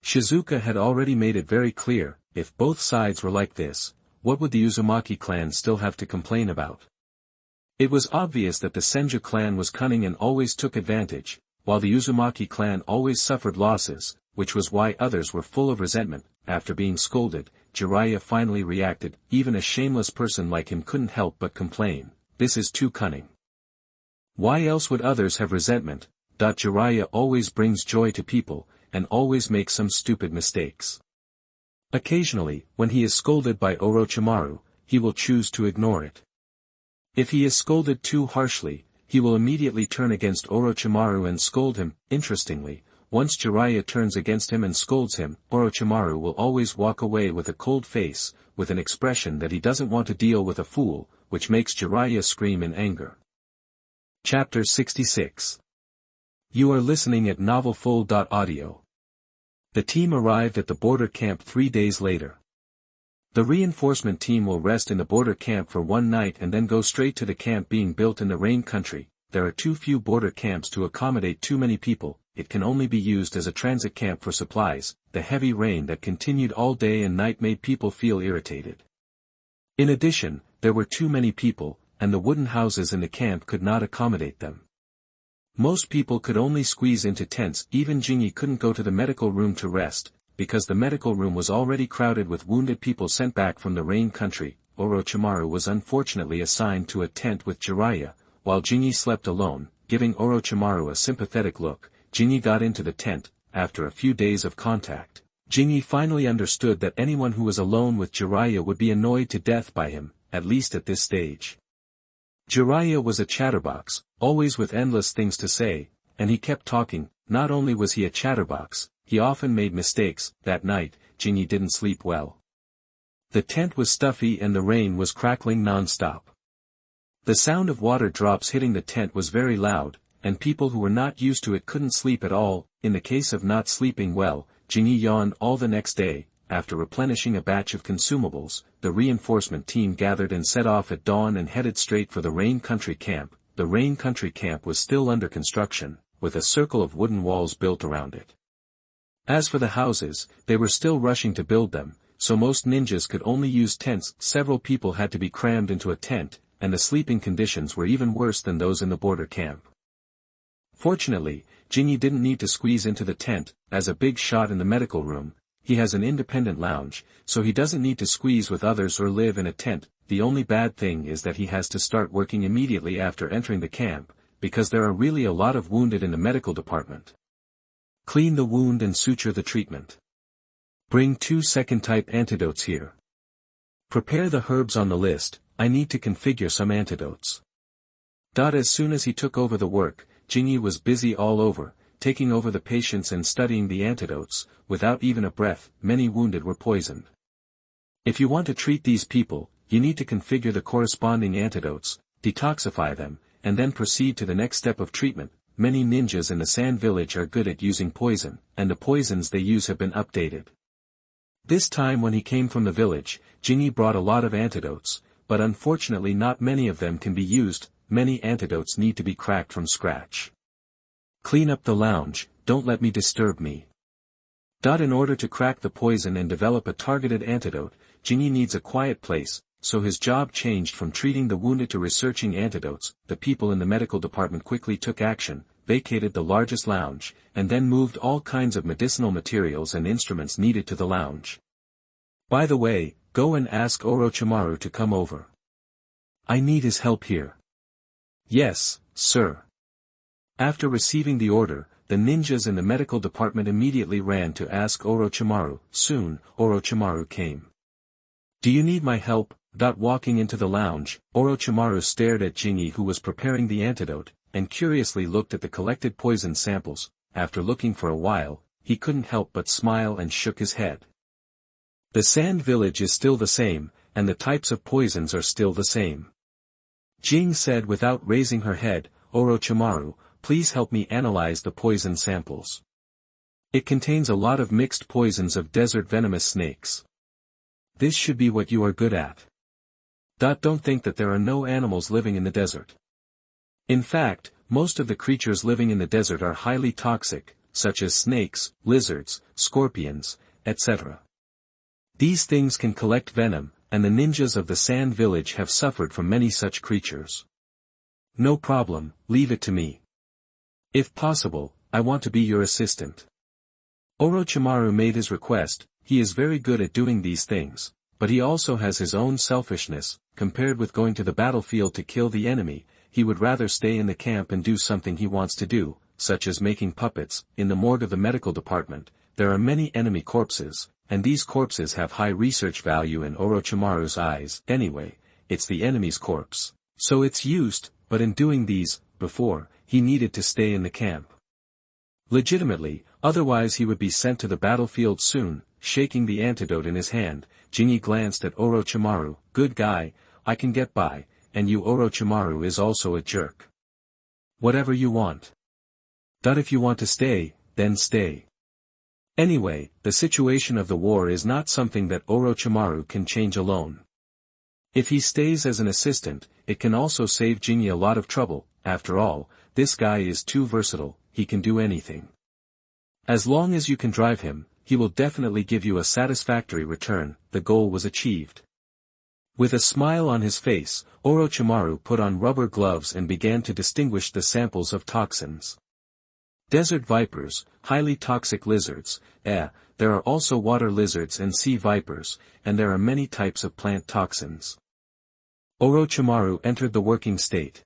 [SPEAKER 1] Shizuka had already made it very clear, if both sides were like this, what would the Uzumaki clan still have to complain about? It was obvious that the Senju clan was cunning and always took advantage, while the Uzumaki clan always suffered losses, which was why others were full of resentment. After being scolded, Jiraiya finally reacted. Even a shameless person like him couldn't help but complain, this is too cunning. Why else would others have resentment? Jiraiya always brings joy to people, and always makes some stupid mistakes. Occasionally, when he is scolded by Orochimaru, he will choose to ignore it. If he is scolded too harshly, he will immediately turn against Orochimaru and scold him. Interestingly, once Jiraiya turns against him and scolds him, Orochimaru will always walk away with a cold face, with an expression that he doesn't want to deal with a fool, which makes Jiraiya scream in anger. Chapter 66. You are listening at novelfull.audio. The team arrived at the border camp 3 days later. The reinforcement team will rest in the border camp for one night and then go straight to the camp being built in the rain country. There are too few border camps to accommodate too many people, it can only be used as a transit camp for supplies. The heavy rain that continued all day and night made people feel irritated. In addition, there were too many people, and the wooden houses in the camp could not accommodate them. Most people could only squeeze into tents. Even Jinyi couldn't go to the medical room to rest, because the medical room was already crowded with wounded people sent back from the rain country. Orochimaru was unfortunately assigned to a tent with Jiraiya, while Jinyi slept alone, giving Orochimaru a sympathetic look. Jinyi got into the tent. After a few days of contact, Jinyi finally understood that anyone who was alone with Jiraiya would be annoyed to death by him, at least at this stage. Jiraiya was a chatterbox, always with endless things to say, and he kept talking. Not only was he a chatterbox, he often made mistakes. That night, Jinyi didn't sleep well. The tent was stuffy and the rain was crackling non-stop. The sound of water drops hitting the tent was very loud, and people who were not used to it couldn't sleep at all. In the case of not sleeping well, Jinyi yawned all the next day. After replenishing a batch of consumables, the reinforcement team gathered and set off at dawn and headed straight for the Rain Country camp. The Rain Country camp was still under construction, with a circle of wooden walls built around it. As for the houses, they were still rushing to build them, so most ninjas could only use tents. Several people had to be crammed into a tent, and the sleeping conditions were even worse than those in the border camp. Fortunately, Jinyi didn't need to squeeze into the tent. As a big shot in the medical room, he has an independent lounge, so he doesn't need to squeeze with others or live in a tent. The only bad thing is that he has to start working immediately after entering the camp, because there are really a lot of wounded in the medical department. Clean the wound and suture the treatment. Bring 2 second-type antidotes here. Prepare the herbs on the list. I need to configure some antidotes. As soon as he took over the work, Jinyi was busy all over, taking over the patients and studying the antidotes. Without even a breath, many wounded were poisoned. If you want to treat these people, you need to configure the corresponding antidotes, detoxify them, and then proceed to the next step of treatment. Many ninjas in the Sand Village are good at using poison, and the poisons they use have been updated. This time when he came from the village, Jinyi brought a lot of antidotes, but unfortunately not many of them can be used. Many antidotes need to be cracked from scratch. Clean up the lounge, don't let me disturb me. In order to crack the poison and develop a targeted antidote, Jinyi needs a quiet place, so his job changed from treating the wounded to researching antidotes. The people in the medical department quickly took action, vacated the largest lounge, and then moved all kinds of medicinal materials and instruments needed to the lounge. By the way, go and ask Orochimaru to come over. I need his help here. Yes, sir. After receiving the order, the ninjas in the medical department immediately ran to ask Orochimaru. Soon, Orochimaru came. Do you need my help? Walking into the lounge, Orochimaru stared at Jinyi who was preparing the antidote, and curiously looked at the collected poison samples. After looking for a while, he couldn't help but smile and shook his head. The Sand Village is still the same, and the types of poisons are still the same. Jing said without raising her head, Orochimaru, please help me analyze the poison samples. It contains a lot of mixed poisons of desert venomous snakes. This should be what you are good at. Don't think that there are no animals living in the desert. In fact, most of the creatures living in the desert are highly toxic, such as snakes, lizards, scorpions, etc. These things can collect venom, and the ninjas of the Sand Village have suffered from many such creatures. No problem, leave it to me. If possible, I want to be your assistant. Orochimaru made his request. He is very good at doing these things, but he also has his own selfishness. Compared with going to the battlefield to kill the enemy, he would rather stay in the camp and do something he wants to do, such as making puppets. In the morgue of the medical department, there are many enemy corpses, and these corpses have high research value in Orochimaru's eyes. Anyway, it's the enemy's corpse, so it's used, but in doing these, before, he needed to stay in the camp. Legitimately, otherwise he would be sent to the battlefield soon. Shaking the antidote in his hand, Jinyi glanced at Orochimaru. Good guy, I can get by, and you Orochimaru is also a jerk. Whatever you want. If you want to stay, then stay. Anyway, the situation of the war is not something that Orochimaru can change alone. If he stays as an assistant, it can also save Jinyi a lot of trouble. After all, this guy is too versatile, he can do anything. As long as you can drive him, he will definitely give you a satisfactory return. The goal was achieved. With a smile on his face, Orochimaru put on rubber gloves and began to distinguish the samples of toxins. Desert vipers, highly toxic lizards, there are also water lizards and sea vipers, and there are many types of plant toxins. Orochimaru entered the working state.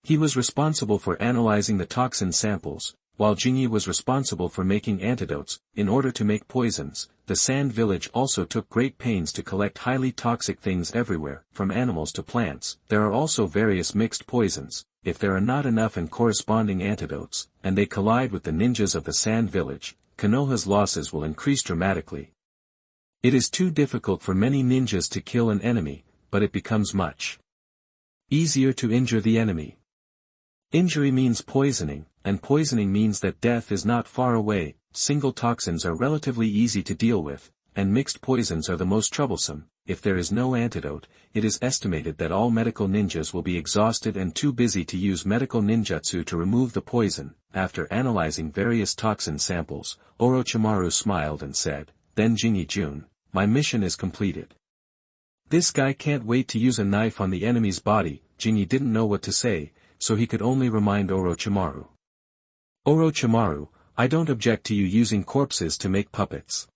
[SPEAKER 1] He was responsible for analyzing the toxin samples, while Jinyi was responsible for making antidotes. In order to make poisons, the Sand Village also took great pains to collect highly toxic things everywhere, from animals to plants. There are also various mixed poisons. If there are not enough and corresponding antidotes, and they collide with the ninjas of the Sand Village, Konoha's losses will increase dramatically. It is too difficult for many ninjas to kill an enemy, but it becomes much easier to injure the enemy. Injury means poisoning, and poisoning means that death is not far away. Single toxins are relatively easy to deal with, and mixed poisons are the most troublesome. If there is no antidote, it is estimated that all medical ninjas will be exhausted and too busy to use medical ninjutsu to remove the poison. After analyzing various toxin samples, Orochimaru smiled and said, "Then Jinyi-jun, my mission is completed." This guy can't wait to use a knife on the enemy's body. Jinyi didn't know what to say, so he could only remind Orochimaru. "Orochimaru, I don't object to you using corpses to make puppets.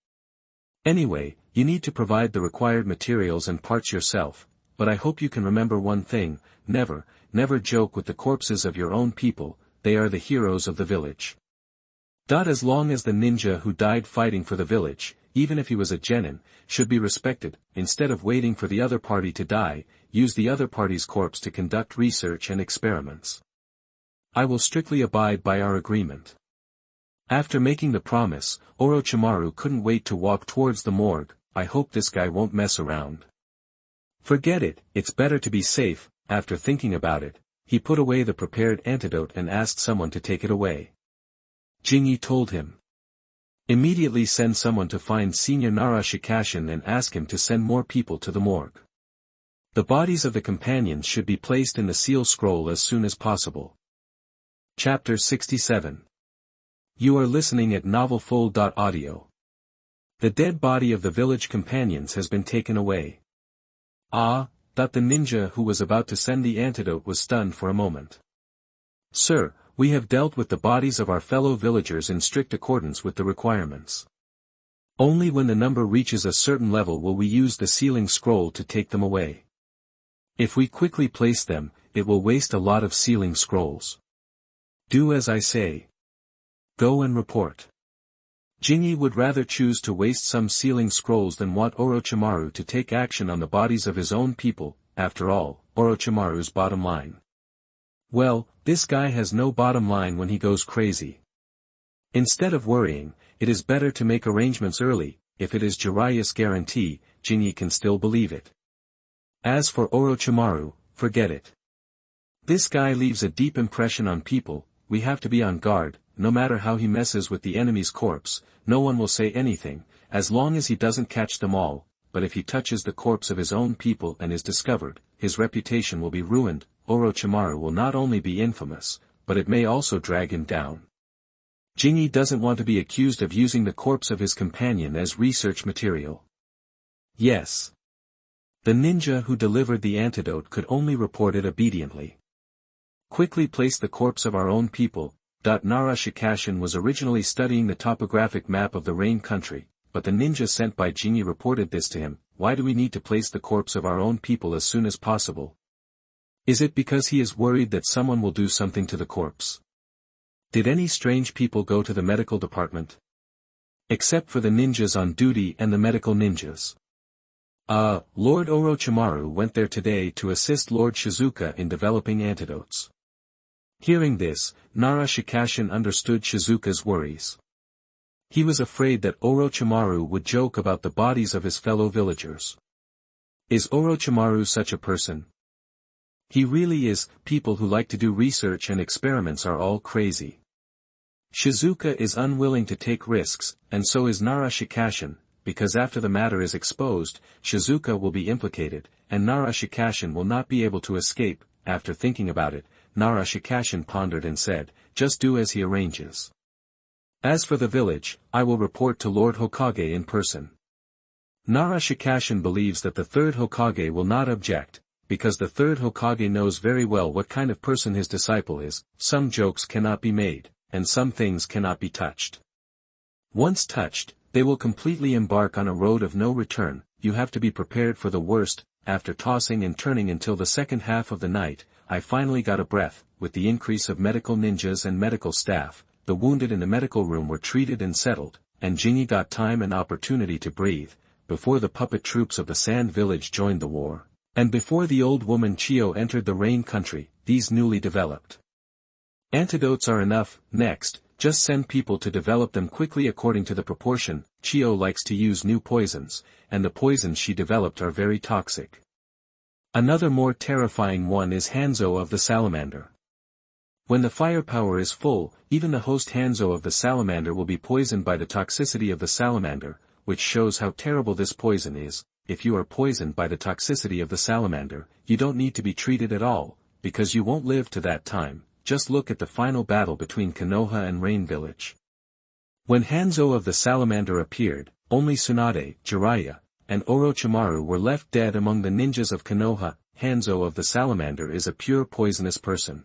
[SPEAKER 1] Anyway, you need to provide the required materials and parts yourself, but I hope you can remember one thing: never joke with the corpses of your own people. They are the heroes of the village. As long as the ninja who died fighting for the village, even if he was a genin, should be respected. Instead of waiting for the other party to die, use the other party's corpse to conduct research and experiments. I will strictly abide by our agreement." After making the promise, Orochimaru couldn't wait to walk towards the morgue. I hope this guy won't mess around. Forget it, it's better to be safe. After thinking about it, he put away the prepared antidote and asked someone to take it away. Jinyi told him. "Immediately send someone to find Senior Nara Shikashin and ask him to send more people to the morgue. The bodies of the companions should be placed in the seal scroll as soon as possible." Chapter 67. You are listening at novelfull.audio. The dead body of the village companions has been taken away. The ninja who was about to send the antidote was stunned for a moment. "Sir, we have dealt with the bodies of our fellow villagers in strict accordance with the requirements. Only when the number reaches a certain level will we use the sealing scroll to take them away. If we quickly place them, it will waste a lot of sealing scrolls. Do as I say. Go and report." Jinyi would rather choose to waste some sealing scrolls than want Orochimaru to take action on the bodies of his own people. After all, Orochimaru's bottom line. Well, this guy has no bottom line when he goes crazy. Instead of worrying, it is better to make arrangements early. If it is Jiraiya's guarantee, Jinyi can still believe it. As for Orochimaru, forget it. This guy leaves a deep impression on people. We have to be on guard. No matter how he messes with the enemy's corpse, no one will say anything, as long as he doesn't catch them all. But if he touches the corpse of his own people and is discovered, his reputation will be ruined. Orochimaru will not only be infamous, but it may also drag him down. Jinyi doesn't want to be accused of using the corpse of his companion as research material. Yes. The ninja who delivered the antidote could only report it obediently. Quickly place the corpse of our own people. Nara Shikashin was originally studying the topographic map of the Rain country, but the ninja sent by Jinyi reported this to him. Why do we need to place the corpse of our own people as soon as possible? Is it because he is worried that someone will do something to the corpse? Did any strange people go to the medical department? Except for the ninjas on duty and the medical ninjas. Lord Orochimaru went there today to assist Lord Shizuka in developing antidotes. Hearing this, Nara Shikashin understood Shizuka's worries. He was afraid that Orochimaru would joke about the bodies of his fellow villagers. Is Orochimaru such a person? He really is. People who like to do research and experiments are all crazy. Shizuka is unwilling to take risks, and so is Nara Shikashin, because after the matter is exposed, Shizuka will be implicated, and Nara Shikashin will not be able to escape. After thinking about it, Nara Shikashin pondered and said, just do as he arranges. As for the village, I will report to Lord Hokage in person. Nara Shikashin believes that the third Hokage will not object, because the third Hokage knows very well what kind of person his disciple is. Some jokes cannot be made, and some things cannot be touched. Once touched, they will completely embark on a road of no return. You have to be prepared for the worst. After tossing and turning until the second half of the night, I finally got a breath. With the increase of medical ninjas and medical staff, the wounded in the medical room were treated and settled, and Jinyi got time and opportunity to breathe, before the puppet troops of the Sand Village joined the war, and before the old woman Chio entered the Rain Country. These newly developed antidotes are enough. Next, just send people to develop them quickly according to the proportion. Chio likes to use new poisons, and the poisons she developed are very toxic. Another more terrifying one is Hanzo of the Salamander. When the firepower is full, even the host Hanzo of the Salamander will be poisoned by the toxicity of the salamander, which shows how terrible this poison is. If you are poisoned by the toxicity of the salamander, you don't need to be treated at all, because you won't live to that time. Just look at the final battle between Konoha and Rain Village. When Hanzo of the Salamander appeared, only Tsunade, Jiraiya, and Orochimaru were left dead among the ninjas of Konoha. Hanzo of the Salamander is a pure poisonous person.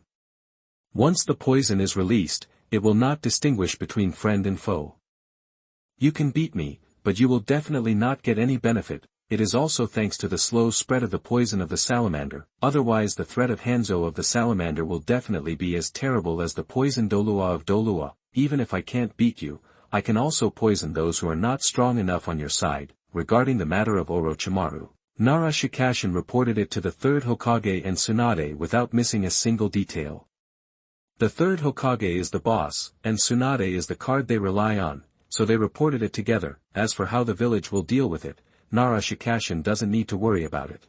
[SPEAKER 1] Once the poison is released, it will not distinguish between friend and foe. You can beat me, but you will definitely not get any benefit. It is also thanks to the slow spread of the poison of the salamander. Otherwise the threat of Hanzo of the Salamander will definitely be as terrible as the poison Dolua of Dolua. Even if I can't beat you, I can also poison those who are not strong enough on your side. Regarding the matter of Orochimaru, Nara Shikashin reported it to the third Hokage and Tsunade without missing a single detail. The third Hokage is the boss, and Tsunade is the card they rely on, so they reported it together. As for how the village will deal with it, Nara Shikashin doesn't need to worry about it.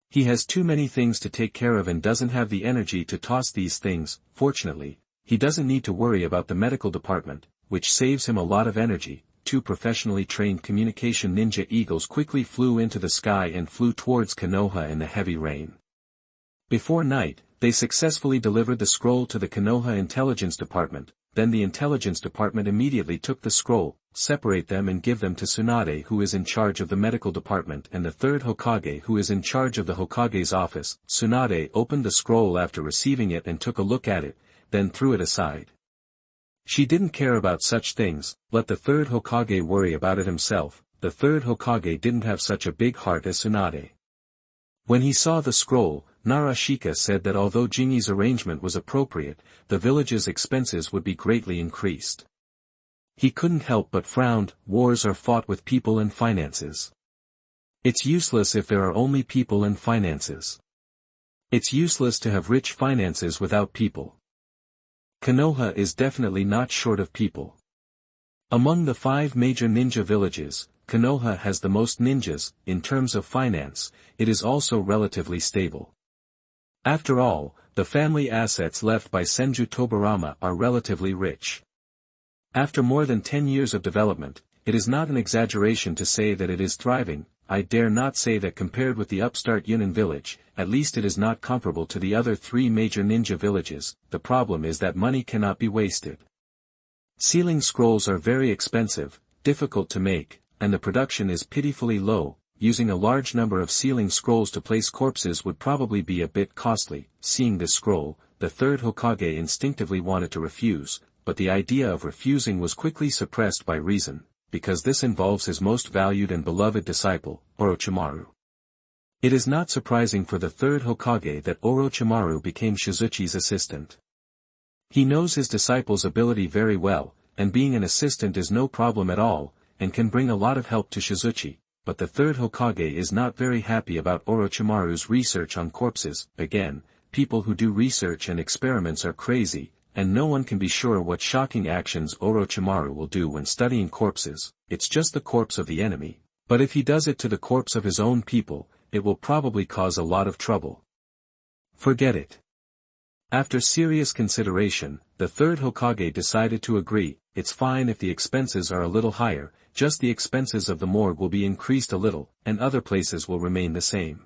[SPEAKER 1] He has too many things to take care of and doesn't have the energy to toss these things. Fortunately, he doesn't need to worry about the medical department, which saves him a lot of energy. Two professionally trained communication ninja eagles quickly flew into the sky and flew towards Konoha in the heavy rain. Before night, they successfully delivered the scroll to the Konoha Intelligence Department. Then the Intelligence Department immediately took the scroll, separate them and give them to Tsunade, who is in charge of the medical department, and the third Hokage, who is in charge of the Hokage's office. Tsunade opened the scroll after receiving it and took a look at it, then threw it aside. She didn't care about such things. Let the third Hokage worry about it himself. The third Hokage didn't have such a big heart as Tsunade. When he saw the scroll, Narashika said that although Jinyi's arrangement was appropriate, the village's expenses would be greatly increased. He couldn't help but frowned. Wars are fought with people and finances. It's useless if there are only people and finances. It's useless to have rich finances without people. Konoha is definitely not short of people. Among the 5 major ninja villages, Konoha has the most ninjas. In terms of finance, it is also relatively stable. After all, the family assets left by Senju Tobarama are relatively rich. After more than 10 years of development, it is not an exaggeration to say that it is thriving. I dare not say that compared with the upstart Yunnan village, at least it is not comparable to the other 3 major ninja villages. The problem is that money cannot be wasted. Sealing scrolls are very expensive, difficult to make, and the production is pitifully low. Using a large number of sealing scrolls to place corpses would probably be a bit costly. Seeing this scroll, the third Hokage instinctively wanted to refuse, but the idea of refusing was quickly suppressed by reason, because this involves his most valued and beloved disciple, Orochimaru. It is not surprising for the third Hokage that Orochimaru became Shizuchi's assistant. He knows his disciple's ability very well, and being an assistant is no problem at all, and can bring a lot of help to Shizuchi. But the third Hokage is not very happy about Orochimaru's research on corpses. Again, people who do research and experiments are crazy, and no one can be sure what shocking actions Orochimaru will do when studying corpses. It's just the corpse of the enemy, but if he does it to the corpse of his own people, it will probably cause a lot of trouble. Forget it. After serious consideration, the third Hokage decided to agree. It's fine if the expenses are a little higher, just the expenses of the morgue will be increased a little, and other places will remain the same.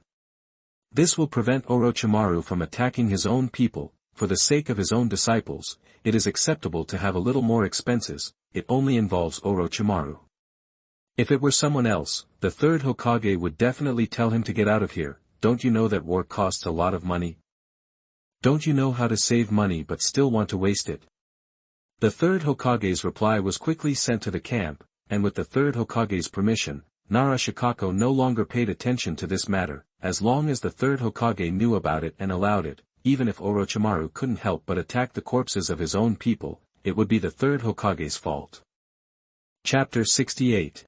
[SPEAKER 1] This will prevent Orochimaru from attacking his own people. For the sake of his own disciples, it is acceptable to have a little more expenses. It only involves Orochimaru. If it were someone else, the third Hokage would definitely tell him to get out of here. Don't you know that war costs a lot of money? Don't you know how to save money but still want to waste it? The third Hokage's reply was quickly sent to the camp, and with the third Hokage's permission, Nara Shikako no longer paid attention to this matter. As long as the third Hokage knew about it and allowed it, even if Orochimaru couldn't help but attack the corpses of his own people, it would be the third Hokage's fault. Chapter 68.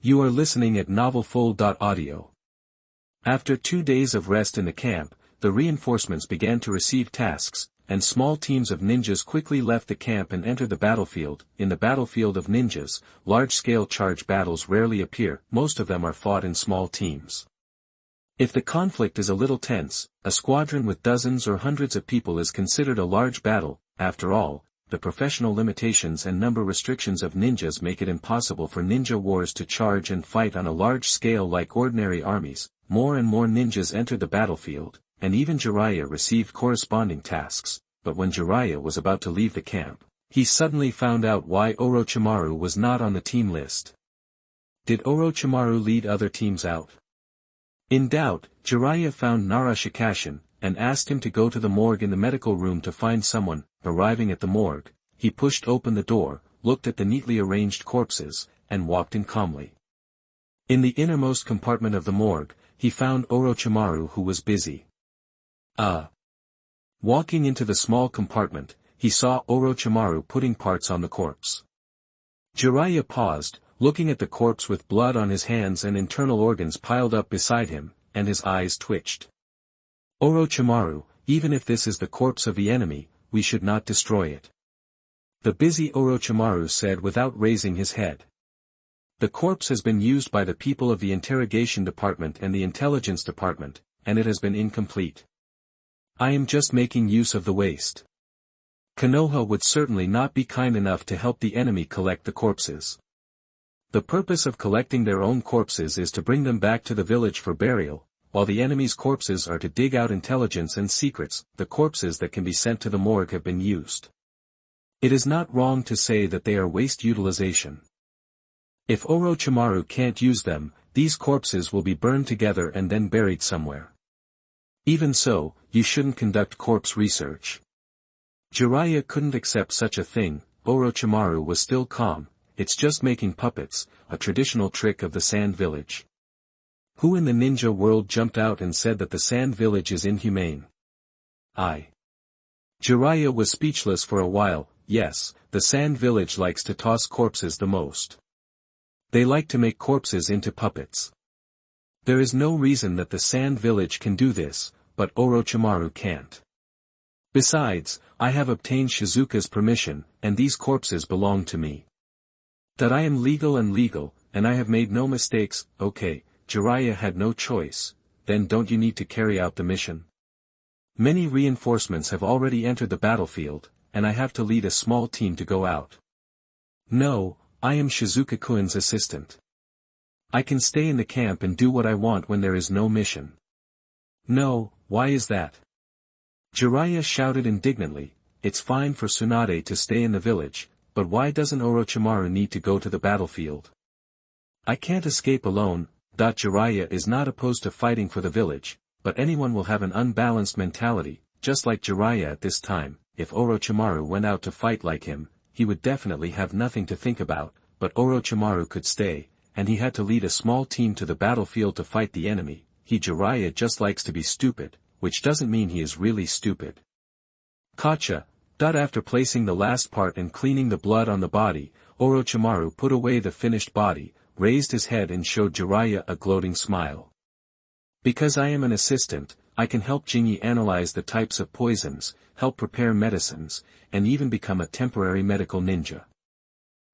[SPEAKER 1] You are listening at novelfull.audio. After 2 days of rest in the camp, the reinforcements began to receive tasks, and small teams of ninjas quickly left the camp and entered the battlefield. In the battlefield of ninjas, large-scale charge battles rarely appear. Most of them are fought in small teams. If the conflict is a little tense, a squadron with dozens or hundreds of people is considered a large battle. After all, the professional limitations and number restrictions of ninjas make it impossible for ninja wars to charge and fight on a large scale like ordinary armies. More and more ninjas entered the battlefield, and even Jiraiya received corresponding tasks. But when Jiraiya was about to leave the camp, he suddenly found out why Orochimaru was not on the team list. Did Orochimaru lead other teams out? In doubt, Jiraiya found Nara Shikashin, and asked him to go to the morgue in the medical room to find someone. Arriving at the morgue, he pushed open the door, looked at the neatly arranged corpses, and walked in calmly. In the innermost compartment of the morgue, he found Orochimaru who was busy. Walking into the small compartment, he saw Orochimaru putting parts on the corpse. Jiraiya paused, looking at the corpse with blood on his hands and internal organs piled up beside him, and his eyes twitched. Orochimaru, even if this is the corpse of the enemy, we should not destroy it. The busy Orochimaru said without raising his head. The corpse has been used by the people of the interrogation department and the intelligence department, and it has been incomplete. I am just making use of the waste. Konoha would certainly not be kind enough to help the enemy collect the corpses. The purpose of collecting their own corpses is to bring them back to the village for burial, while the enemy's corpses are to dig out intelligence and secrets. The corpses that can be sent to the morgue have been used. It is not wrong to say that they are waste utilization. If Orochimaru can't use them, these corpses will be burned together and then buried somewhere. Even so, you shouldn't conduct corpse research. Jiraiya couldn't accept such a thing. Orochimaru was still calm. It's just making puppets, a traditional trick of the Sand Village. Who in the ninja world jumped out and said that the Sand Village is inhumane? Jiraiya was speechless for a while. Yes, the Sand Village likes to toss corpses the most. They like to make corpses into puppets. There is no reason that the Sand Village can do this, but Orochimaru can't. Besides, I have obtained Shizuka's permission, and these corpses belong to me. That I am legal, and I have made no mistakes. Okay, Jiraiya had no choice. Then don't you need to carry out the mission? Many reinforcements have already entered the battlefield, and I have to lead a small team to go out. No, I am Shizuka-kun's assistant. I can stay in the camp and do what I want when there is no mission. No, why is that? Jiraiya shouted indignantly. It's fine for Tsunade to stay in the village, but why doesn't Orochimaru need to go to the battlefield? I can't escape alone. Jiraiya is not opposed to fighting for the village, but anyone will have an unbalanced mentality, just like Jiraiya at this time. If Orochimaru went out to fight like him, he would definitely have nothing to think about, but Orochimaru could stay, and he had to lead a small team to the battlefield to fight the enemy. Jiraiya just likes to be stupid, which doesn't mean he is really stupid. Gotcha. After placing the last part and cleaning the blood on the body, Orochimaru put away the finished body, raised his head and showed Jiraiya a gloating smile. Because I am an assistant, I can help Jinyi analyze the types of poisons, help prepare medicines, and even become a temporary medical ninja.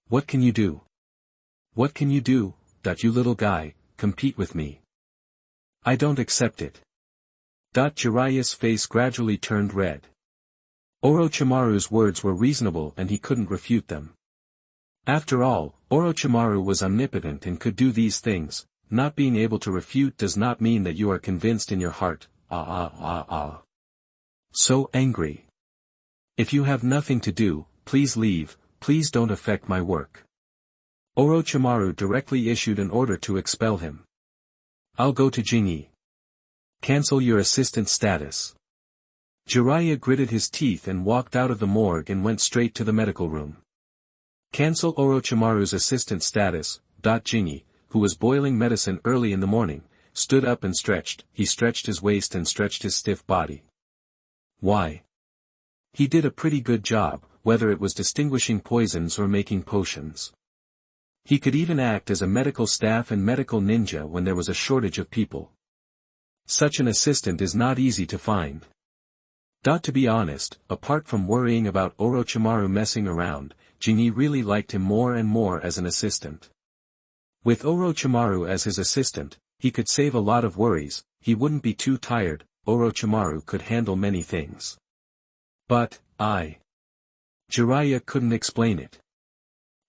[SPEAKER 1] What can you do? What can you do, you little guy, compete with me? I don't accept it. Jiraiya's face gradually turned red. Orochimaru's words were reasonable and he couldn't refute them. After all, Orochimaru was omnipotent and could do these things. Not being able to refute does not mean that you are convinced in your heart. So angry. If you have nothing to do, please leave, please don't affect my work. Orochimaru directly issued an order to expel him. I'll go to Jinyi. Cancel your assistant status. Jiraiya gritted his teeth and walked out of the morgue and went straight to the medical room. Cancel Orochimaru's assistant status. Jinyi, who was boiling medicine early in the morning, stood up and stretched. He stretched his waist and stretched his stiff body. Why? He did a pretty good job, whether it was distinguishing poisons or making potions. He could even act as a medical staff and medical ninja when there was a shortage of people. Such an assistant is not easy to find. To be honest, apart from worrying about Orochimaru messing around, Jinyi really liked him more and more as an assistant. With Orochimaru as his assistant, he could save a lot of worries, he wouldn't be too tired, Orochimaru could handle many things. But, Jiraiya couldn't explain it.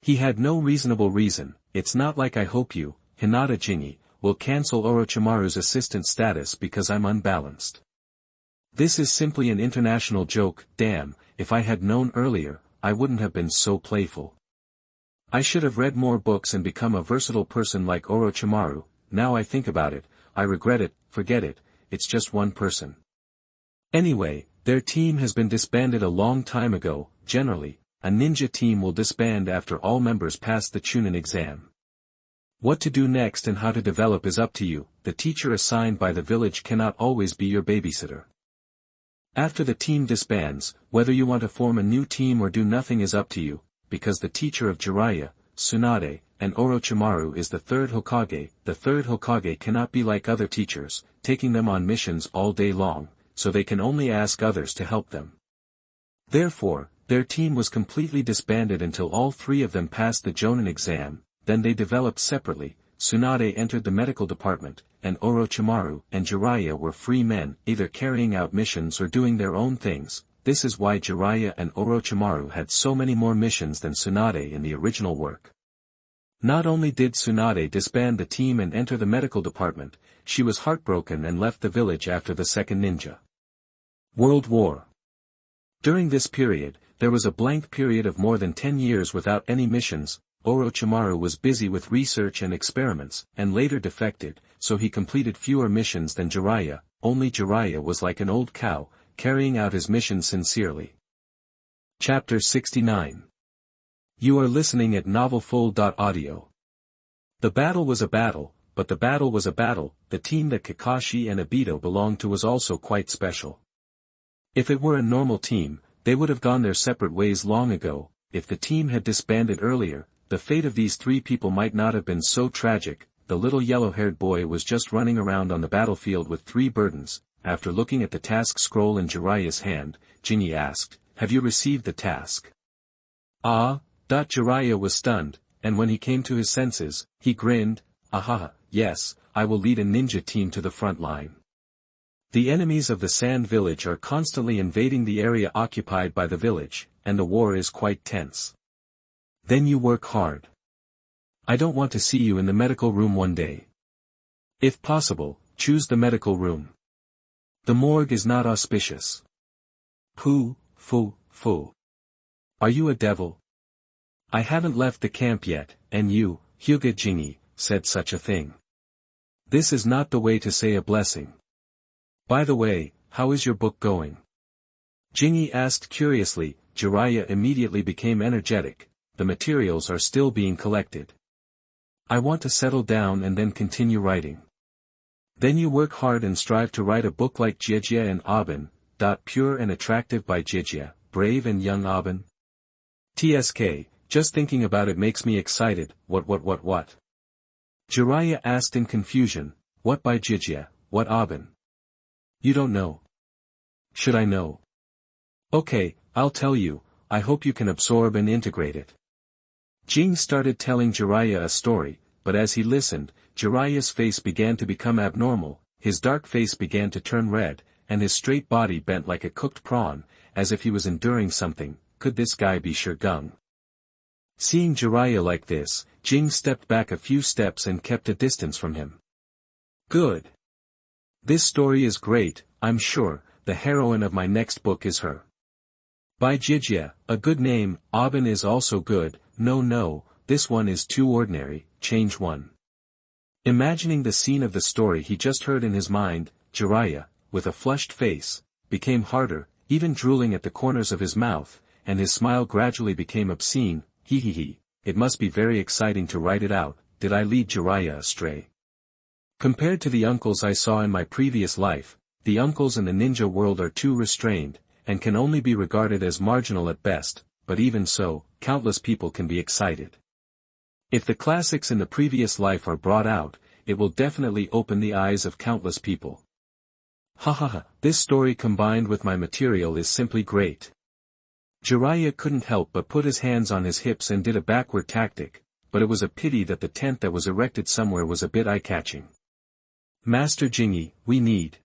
[SPEAKER 1] He had no reasonable reason. It's not like I hope you, Hinata Jinyi, will cancel Orochimaru's assistant status because I'm unbalanced. This is simply an international joke. Damn, if I had known earlier, I wouldn't have been so playful. I should have read more books and become a versatile person like Orochimaru. Now I think about it, I regret it. Forget it, it's just one person. Anyway, their team has been disbanded a long time ago. Generally, a ninja team will disband after all members pass the Chunin exam. What to do next and how to develop is up to you. The teacher assigned by the village cannot always be your babysitter. After the team disbands, whether you want to form a new team or do nothing is up to you, because the teacher of Jiraiya, Tsunade, and Orochimaru is the third Hokage. The third Hokage cannot be like other teachers, taking them on missions all day long, so they can only ask others to help them. Therefore, their team was completely disbanded until all three of them passed the Jonin exam, then they developed separately. Tsunade entered the medical department, and Orochimaru and Jiraiya were free men, either carrying out missions or doing their own things. This is why Jiraiya and Orochimaru had so many more missions than Tsunade in the original work. Not only did Tsunade disband the team and enter the medical department, she was heartbroken and left the village after the Second Ninja World War. During this period, there was a blank period of more than 10 years without any missions. Orochimaru was busy with research and experiments, and later defected, so he completed fewer missions than Jiraiya. Only Jiraiya was like an old cow, carrying out his mission sincerely. Chapter 69. You are listening at novelfull.audio. The battle was a battle, but the battle was a battle. The team that Kakashi and Obito belonged to was also quite special. If it were a normal team, they would have gone their separate ways long ago. If the team had disbanded earlier, the fate of these three people might not have been so tragic. The little yellow-haired boy was just running around on the battlefield with 3 burdens. After looking at the task scroll in Jiraiya's hand, Jinyi asked, "Have you received the task?" Jiraiya was stunned, and when he came to his senses, he grinned, yes, I will lead a ninja team to the front line. The enemies of the Sand Village are constantly invading the area occupied by the village, and the war is quite tense. Then you work hard. I don't want to see you in the medical room one day. If possible, choose the medical room. The morgue is not auspicious. Pooh. Are you a devil? I haven't left the camp yet, and you, Hyuga Jinyi, said such a thing. This is not the way to say a blessing. By the way, how is your book going? Jinyi asked curiously. Jiraiya immediately became energetic. The materials are still being collected. I want to settle down and then continue writing. Then you work hard and strive to write a book like Jijia and Aben. Pure and attractive by Jijia, brave and young Aben. TSK, just thinking about it makes me excited. What? Jiraiya asked in confusion. What by Jijia, what Aben? You don't know. Should I know? Okay, I'll tell you. I hope you can absorb and integrate it. Jing started telling Jiraiya a story, but as he listened, Jiraiya's face began to become abnormal, his dark face began to turn red, and his straight body bent like a cooked prawn, as if he was enduring something. Could this guy be Shirgung? Seeing Jiraiya like this, Jing stepped back a few steps and kept a distance from him. Good. This story is great, I'm sure. The heroine of my next book is her. By Jijia, a good name. Aubin is also good. No, this one is too ordinary. Change one. Imagining the scene of the story he just heard in his mind, Jiraiya, with a flushed face, became harder, even drooling at the corners of his mouth, and his smile gradually became obscene. It must be very exciting to write it out. Did I lead Jiraiya astray? Compared to the uncles I saw in my previous life, the uncles in the ninja world are too restrained, and can only be regarded as marginal at best, but even so, countless people can be excited. If the classics in the previous life are brought out, it will definitely open the eyes of countless people. This story combined with my material is simply great. Jiraiya couldn't help but put his hands on his hips and did a backward tactic, but it was a pity that the tent that was erected somewhere was a bit eye-catching. Master Jingi, we need.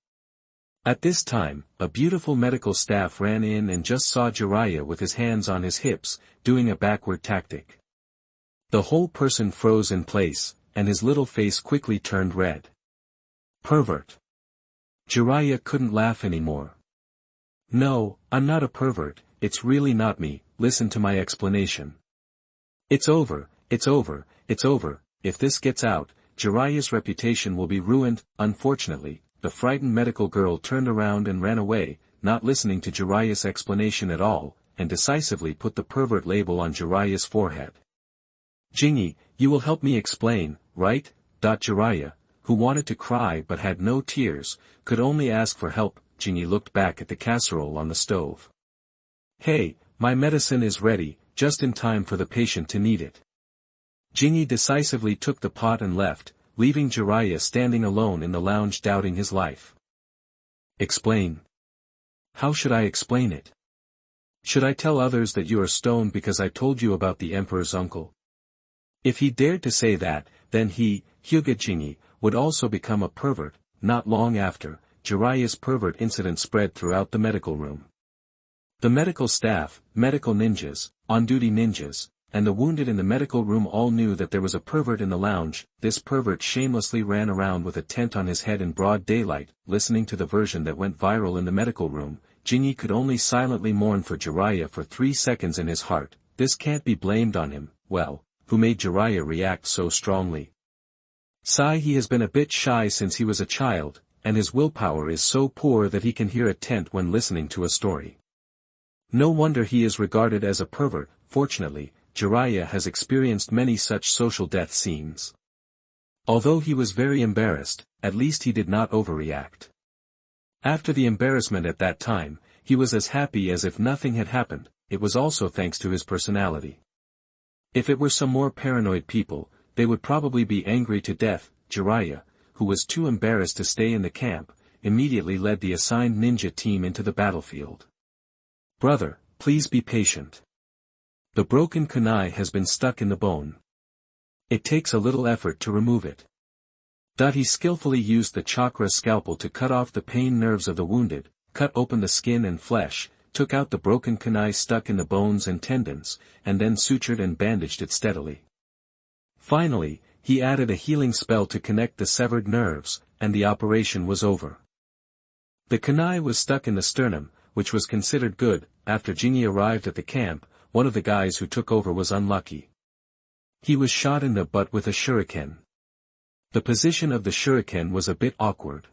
[SPEAKER 1] At this time, a beautiful medical staff ran in and just saw Jiraiya with his hands on his hips, doing a backward tactic. The whole person froze in place, and his little face quickly turned red. Pervert. Jiraiya couldn't laugh anymore. No, I'm not a pervert, it's really not me, listen to my explanation. It's over. If this gets out, Jiraiya's reputation will be ruined. Unfortunately, the frightened medical girl turned around and ran away, not listening to Jiraiya's explanation at all, and decisively put the pervert label on Jiraiya's forehead. Jingi, you will help me explain, right? Jiraiya, who wanted to cry but had no tears, could only ask for help. Jingi looked back at the casserole on the stove. Hey, my medicine is ready, just in time for the patient to need it. Jingi decisively took the pot and left, leaving Jiraiya standing alone in the lounge doubting his life. Explain. How should I explain it? Should I tell others that you are stoned because I told you about the emperor's uncle? If he dared to say that, then he, Hyuga Jingi, would also become a pervert. Not long after, Jiraiya's pervert incident spread throughout the medical room. The medical staff, medical ninjas, on-duty ninjas, and the wounded in the medical room all knew that there was a pervert in the lounge. This pervert shamelessly ran around with a tent on his head in broad daylight. Listening to the version that went viral in the medical room, Jingi could only silently mourn for Jiraiya for 3 seconds in his heart. This can't be blamed on him. Well, who made Jiraiya react so strongly? He has been a bit shy since he was a child, and his willpower is so poor that he can hear a tent when listening to a story. No wonder he is regarded as a pervert. Fortunately, Jiraiya has experienced many such social death scenes. Although he was very embarrassed, at least he did not overreact. After the embarrassment at that time, he was as happy as if nothing had happened. It was also thanks to his personality. If it were some more paranoid people, they would probably be angry to death. Jiraiya, who was too embarrassed to stay in the camp, immediately led the assigned ninja team into the battlefield. Brother, please be patient. The broken kunai has been stuck in the bone. It takes a little effort to remove it. He skillfully used the chakra scalpel to cut off the pain nerves of the wounded, cut open the skin and flesh, took out the broken kunai stuck in the bones and tendons, and then sutured and bandaged it steadily. Finally, he added a healing spell to connect the severed nerves, and the operation was over. The kunai was stuck in the sternum, which was considered good. After Jingi arrived at the camp, one of the guys who took over was unlucky. He was shot in the butt with a shuriken. The position of the shuriken was a bit awkward.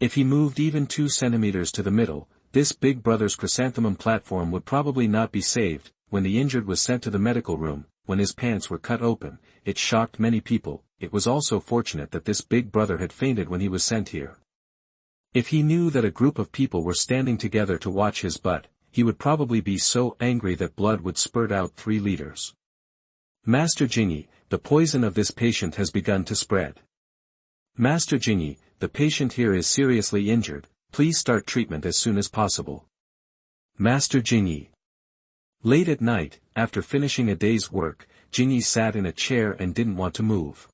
[SPEAKER 1] If he moved even 2 centimeters to the middle, this big brother's chrysanthemum platform would probably not be saved. When the injured was sent to the medical room, when his pants were cut open, it shocked many people. It was also fortunate that this big brother had fainted when he was sent here. If he knew that a group of people were standing together to watch his butt, he would probably be so angry that blood would spurt out 3 liters. Master Jingi, the poison of this patient has begun to spread. Master Jingi, the patient here is seriously injured, please start treatment as soon as possible. Master Jingi. Late at night, after finishing a day's work, Jingi sat in a chair and didn't want to move.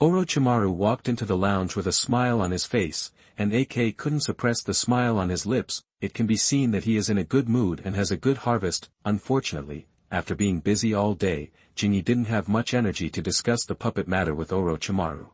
[SPEAKER 1] Orochimaru walked into the lounge with a smile on his face, and AK couldn't suppress the smile on his lips. It can be seen that he is in a good mood and has a good harvest. Unfortunately, after being busy all day, Jinyi didn't have much energy to discuss the puppet matter with Orochimaru.